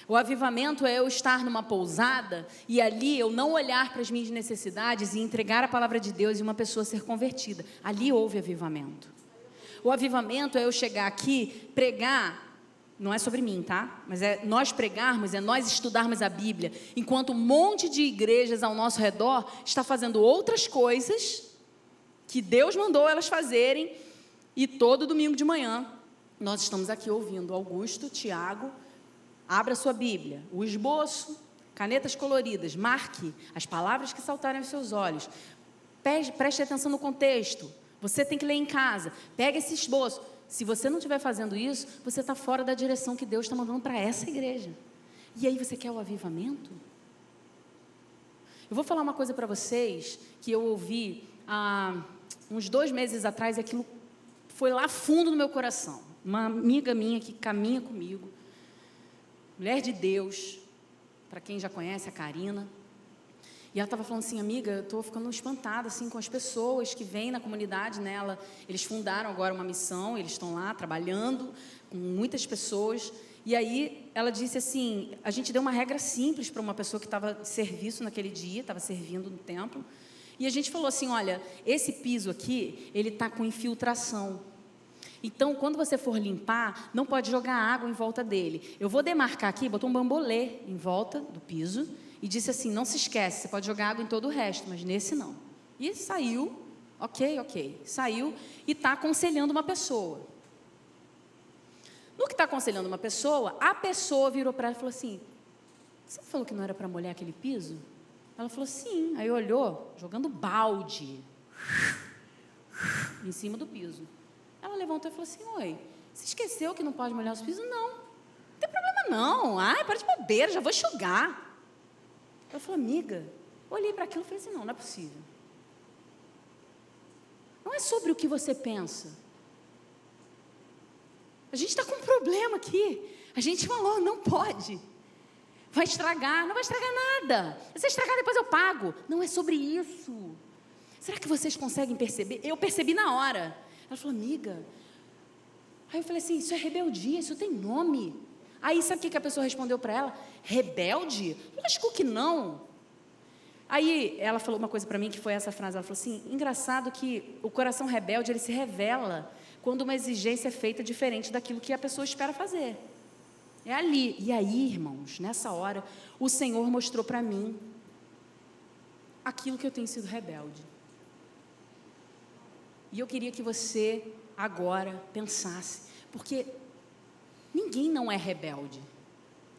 O avivamento é eu estar numa pousada e ali eu não olhar para as minhas necessidades e entregar a palavra de Deus e uma pessoa ser convertida. Ali houve avivamento. O avivamento é eu chegar aqui, pregar. Não é sobre mim, tá? Mas é nós pregarmos, é nós estudarmos a Bíblia, enquanto um monte de igrejas ao nosso redor está fazendo outras coisas que Deus mandou elas fazerem, e todo domingo de manhã nós estamos aqui ouvindo Augusto, Tiago. Abra sua Bíblia, o esboço, canetas coloridas, marque as palavras que saltarem aos seus olhos, preste atenção no contexto, você tem que ler em casa, pega esse esboço. Se você não estiver fazendo isso, você está fora da direção que Deus está mandando para essa igreja. E aí você quer o avivamento? Eu vou falar uma coisa para vocês que eu ouvi há uns 2 meses atrás, e aquilo foi lá fundo no meu coração. Uma amiga minha que caminha comigo, mulher de Deus, para quem já conhece, a Karina. E ela estava falando assim: amiga, eu estou ficando espantada assim, com as pessoas que vêm na comunidade nela. Eles fundaram agora uma missão, eles estão lá trabalhando com muitas pessoas. E aí ela disse assim: a gente deu uma regra simples para uma pessoa que estava de serviço naquele dia, estava servindo no templo. E a gente falou assim: olha, esse piso aqui, ele está com infiltração. Então, quando você for limpar, não pode jogar água em volta dele. Eu vou demarcar aqui, botou um bambolê em volta do piso. E disse assim: não se esquece, você pode jogar água em todo o resto, mas nesse não. E saiu, ok, saiu e está aconselhando uma pessoa. No que está aconselhando uma pessoa, a pessoa virou para ela e falou assim: você falou que não era para molhar aquele piso? Ela falou: sim. Aí olhou, jogando balde em cima do piso. Ela levantou e falou assim: oi, você esqueceu que não pode molhar os pisos? Não tem problema não, ai, para de bobeira, já vou enxugar. Eu falei: amiga, olhei para aquilo e falei assim: não é possível. Não é sobre o que você pensa. A gente está com um problema aqui. A gente falou: não pode. Vai estragar, não vai estragar nada. Se você estragar, depois eu pago. Não é sobre isso. Será que vocês conseguem perceber? Eu percebi na hora. Ela falou: amiga. Aí eu falei assim: isso é rebeldia, isso tem nome. Aí sabe o que a pessoa respondeu para ela? Rebelde? Lógico que não. Aí ela falou uma coisa para mim que foi essa frase. Ela falou assim: engraçado que o coração rebelde, ele se revela quando uma exigência é feita diferente daquilo que a pessoa espera fazer. É ali. E aí, irmãos, nessa hora, o Senhor mostrou para mim aquilo que eu tenho sido rebelde. E eu queria que você agora pensasse, porque ninguém não é rebelde.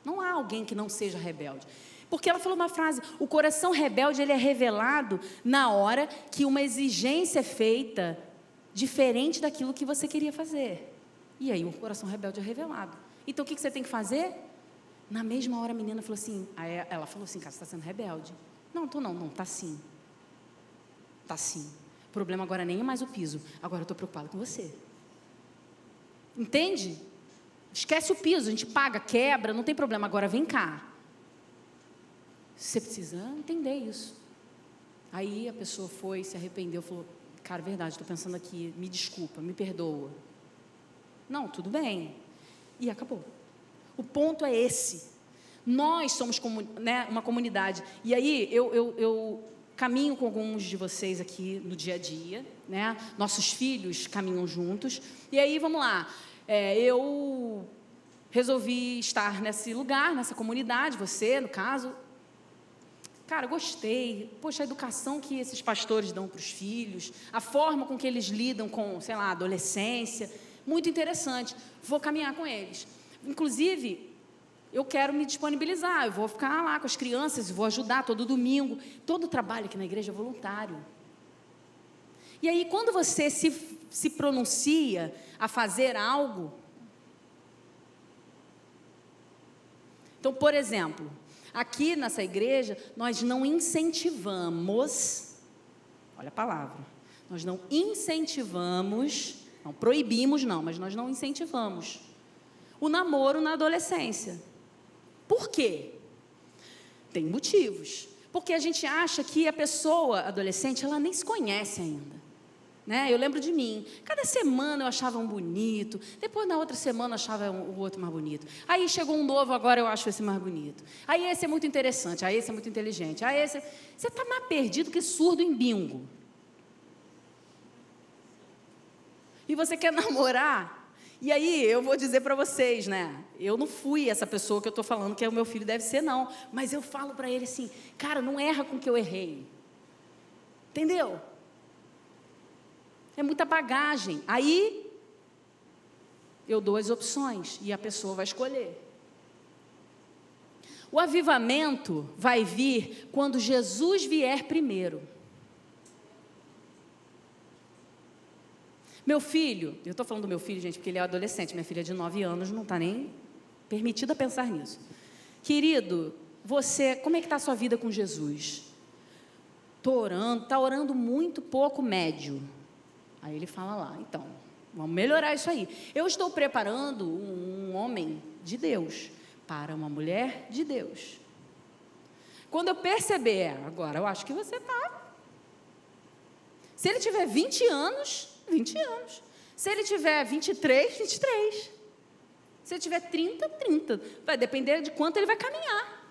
Não há alguém que não seja rebelde. Porque ela falou uma frase: o coração rebelde, ele é revelado na hora que uma exigência é feita diferente daquilo que você queria fazer. E aí o coração rebelde é revelado. Então o que você tem que fazer? Na mesma hora a menina falou assim, ela falou assim: cara, você está sendo rebelde. Não, estou não, está sim. Está sim. O problema agora nem é mais o piso, agora eu estou preocupada com você. Entende? Esquece o piso, a gente paga, quebra, não tem problema, agora vem cá. Você precisa entender isso. Aí a pessoa foi, se arrependeu, falou: cara, verdade, estou pensando aqui, me desculpa, me perdoa. Não, tudo bem. E acabou. O ponto é esse. Nós somos uma comunidade. E aí eu caminho com alguns de vocês aqui no dia a dia, né? Nossos filhos caminham juntos. E aí, vamos lá. Eu resolvi estar nesse lugar, nessa comunidade, você, no caso. Cara, gostei. Poxa, a educação que esses pastores dão para os filhos, a forma com que eles lidam com, sei lá, a adolescência, muito interessante. Vou caminhar com eles. Inclusive, eu quero me disponibilizar, eu vou ficar lá com as crianças, vou ajudar todo domingo. Todo o trabalho aqui na igreja é voluntário. E aí, quando você se pronuncia a fazer algo... Então, por exemplo, aqui nessa igreja, nós não incentivamos, olha a palavra, nós não incentivamos, não proibimos não, mas nós não incentivamos o namoro na adolescência. Por quê? Tem motivos. Porque a gente acha que a pessoa adolescente, ela nem se conhece ainda. Né? Eu lembro de mim, cada semana eu achava um bonito, depois na outra semana eu achava o outro mais bonito. Aí chegou um novo, agora eu acho esse mais bonito. Aí esse é muito interessante, aí esse é muito inteligente. Aí esse... Você está mais perdido que surdo em bingo. E você quer namorar? E aí, eu vou dizer para vocês, né? Eu não fui essa pessoa que eu estou falando que é o meu filho deve ser, não. Mas eu falo para ele assim: cara, não erra com o que eu errei. Entendeu? É muita bagagem. Aí, eu dou as opções e a pessoa vai escolher. O avivamento vai vir quando Jesus vier primeiro. Meu filho, eu estou falando do meu filho, gente, porque ele é adolescente, minha filha é de 9 anos, não está nem permitida pensar nisso. Querido, você, como é que está a sua vida com Jesus? Estou orando, está orando muito pouco, médio. Aí ele fala lá, então, vamos melhorar isso aí. Eu estou preparando um homem de Deus para uma mulher de Deus. Quando eu perceber, agora eu acho que você está. Se ele tiver 20 anos... 20 anos. Se ele tiver 23, 23. Se ele tiver 30, 30. Vai depender de quanto ele vai caminhar.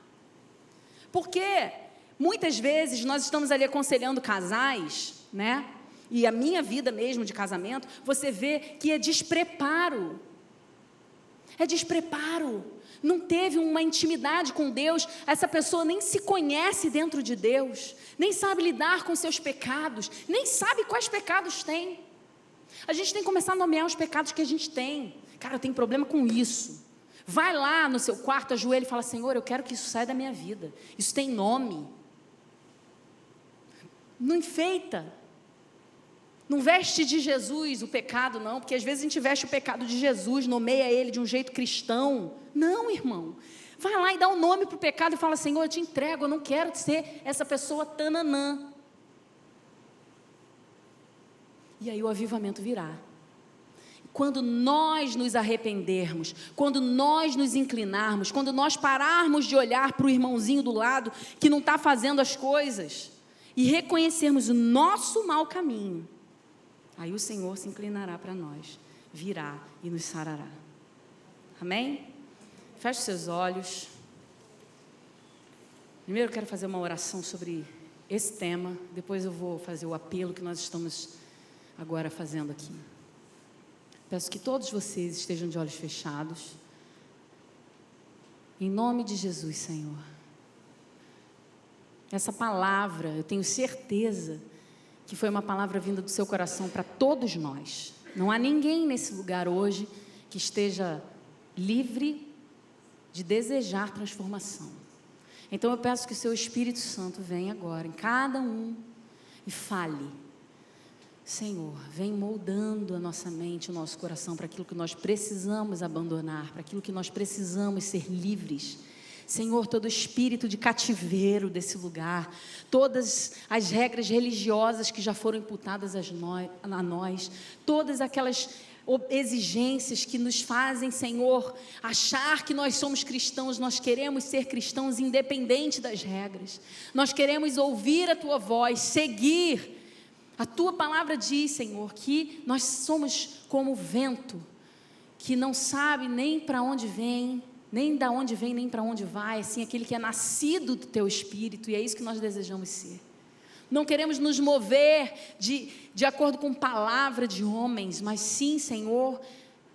Porque muitas vezes nós estamos ali aconselhando casais, né? E a minha vida mesmo de casamento, você vê que é despreparo. É despreparo. Não teve uma intimidade com Deus, essa pessoa nem se conhece dentro de Deus, nem sabe lidar com seus pecados, nem sabe quais pecados tem. A gente tem que começar a nomear os pecados que a gente tem. Cara, eu tenho problema com isso. Vai lá no seu quarto, ajoelha e fala: Senhor, eu quero que isso saia da minha vida. Isso tem nome. Não enfeita. Não veste de Jesus o pecado, não. Porque às vezes a gente veste o pecado de Jesus, nomeia ele de um jeito cristão. Não, irmão. Vai lá e dá um nome para o pecado e fala: Senhor, eu te entrego, eu não quero ser essa pessoa tananã. E aí o avivamento virá. Quando nós nos arrependermos, quando nós nos inclinarmos, quando nós pararmos de olhar para o irmãozinho do lado que não está fazendo as coisas e reconhecermos o nosso mau caminho, aí o Senhor se inclinará para nós, virá e nos sarará. Amém? Feche seus olhos. Primeiro eu quero fazer uma oração sobre esse tema, depois eu vou fazer o apelo que nós estamos agora fazendo aqui. Peço que todos vocês estejam de olhos fechados. Em nome de Jesus, Senhor. Essa palavra, eu tenho certeza que foi uma palavra vinda do seu coração para todos nós. Não há ninguém nesse lugar hoje que esteja livre de desejar transformação. Então eu peço que o seu Espírito Santo venha agora em cada um e fale. Senhor, vem moldando a nossa mente, o nosso coração para aquilo que nós precisamos abandonar, para aquilo que nós precisamos ser livres. Senhor, todo espírito de cativeiro desse lugar, todas as regras religiosas que já foram imputadas a nós, todas aquelas exigências que nos fazem, Senhor, achar que nós somos cristãos, nós queremos ser cristãos independente das regras, nós queremos ouvir a Tua voz, seguir. A Tua palavra diz, Senhor, que nós somos como o vento, que não sabe nem para onde vem, nem da onde vem, nem para onde vai, assim, aquele que é nascido do Teu Espírito, e é isso que nós desejamos ser. Não queremos nos mover de acordo com palavra de homens, mas sim, Senhor,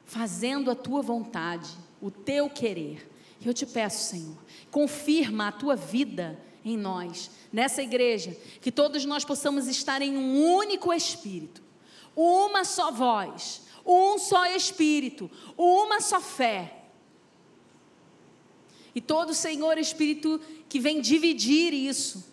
fazendo a Tua vontade, o Teu querer. E eu te peço, Senhor, confirma a Tua vida em nós, nessa igreja, que todos nós possamos estar em um único Espírito, uma só voz, um só Espírito, uma só fé. E todo, Senhor, Espírito que vem dividir isso,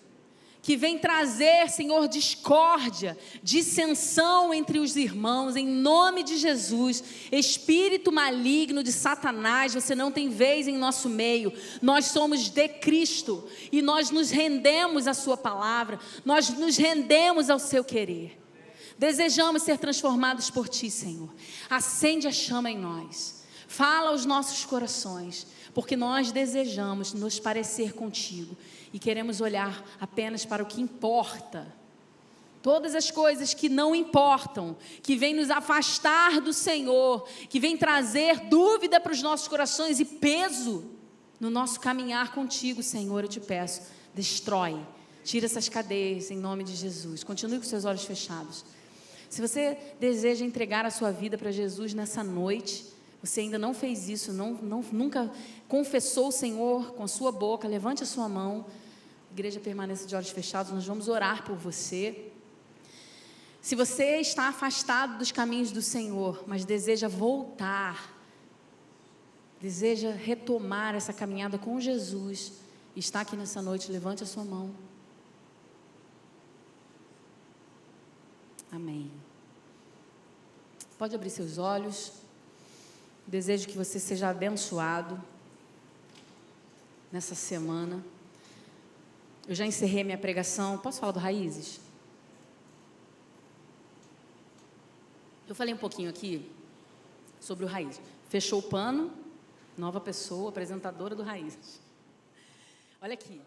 que vem trazer, Senhor, discórdia, dissensão entre os irmãos, em nome de Jesus, espírito maligno de Satanás, você não tem vez em nosso meio. Nós somos de Cristo e nós nos rendemos à sua palavra, nós nos rendemos ao seu querer. Desejamos ser transformados por Ti, Senhor. Acende a chama em nós, fala aos nossos corações, porque nós desejamos nos parecer contigo e queremos olhar apenas para o que importa. Todas as coisas que não importam, que vêm nos afastar do Senhor, que vêm trazer dúvida para os nossos corações e peso no nosso caminhar contigo, Senhor, eu te peço, destrói, tira essas cadeias em nome de Jesus. Continue com seus olhos fechados. Se você deseja entregar a sua vida para Jesus nessa noite, você ainda não fez isso, nunca confessou o Senhor com a sua boca, levante a sua mão. A igreja permaneça de olhos fechados, nós vamos orar por você. Se você está afastado dos caminhos do Senhor, mas deseja voltar, deseja retomar essa caminhada com Jesus, está aqui nessa noite, levante a sua mão. Amém. Pode abrir seus olhos. Desejo que você seja abençoado nessa semana. Eu já encerrei minha pregação. Posso falar do Raízes? Eu falei um pouquinho aqui sobre o Raízes. Fechou o pano, nova pessoa, apresentadora do Raízes. Olha aqui.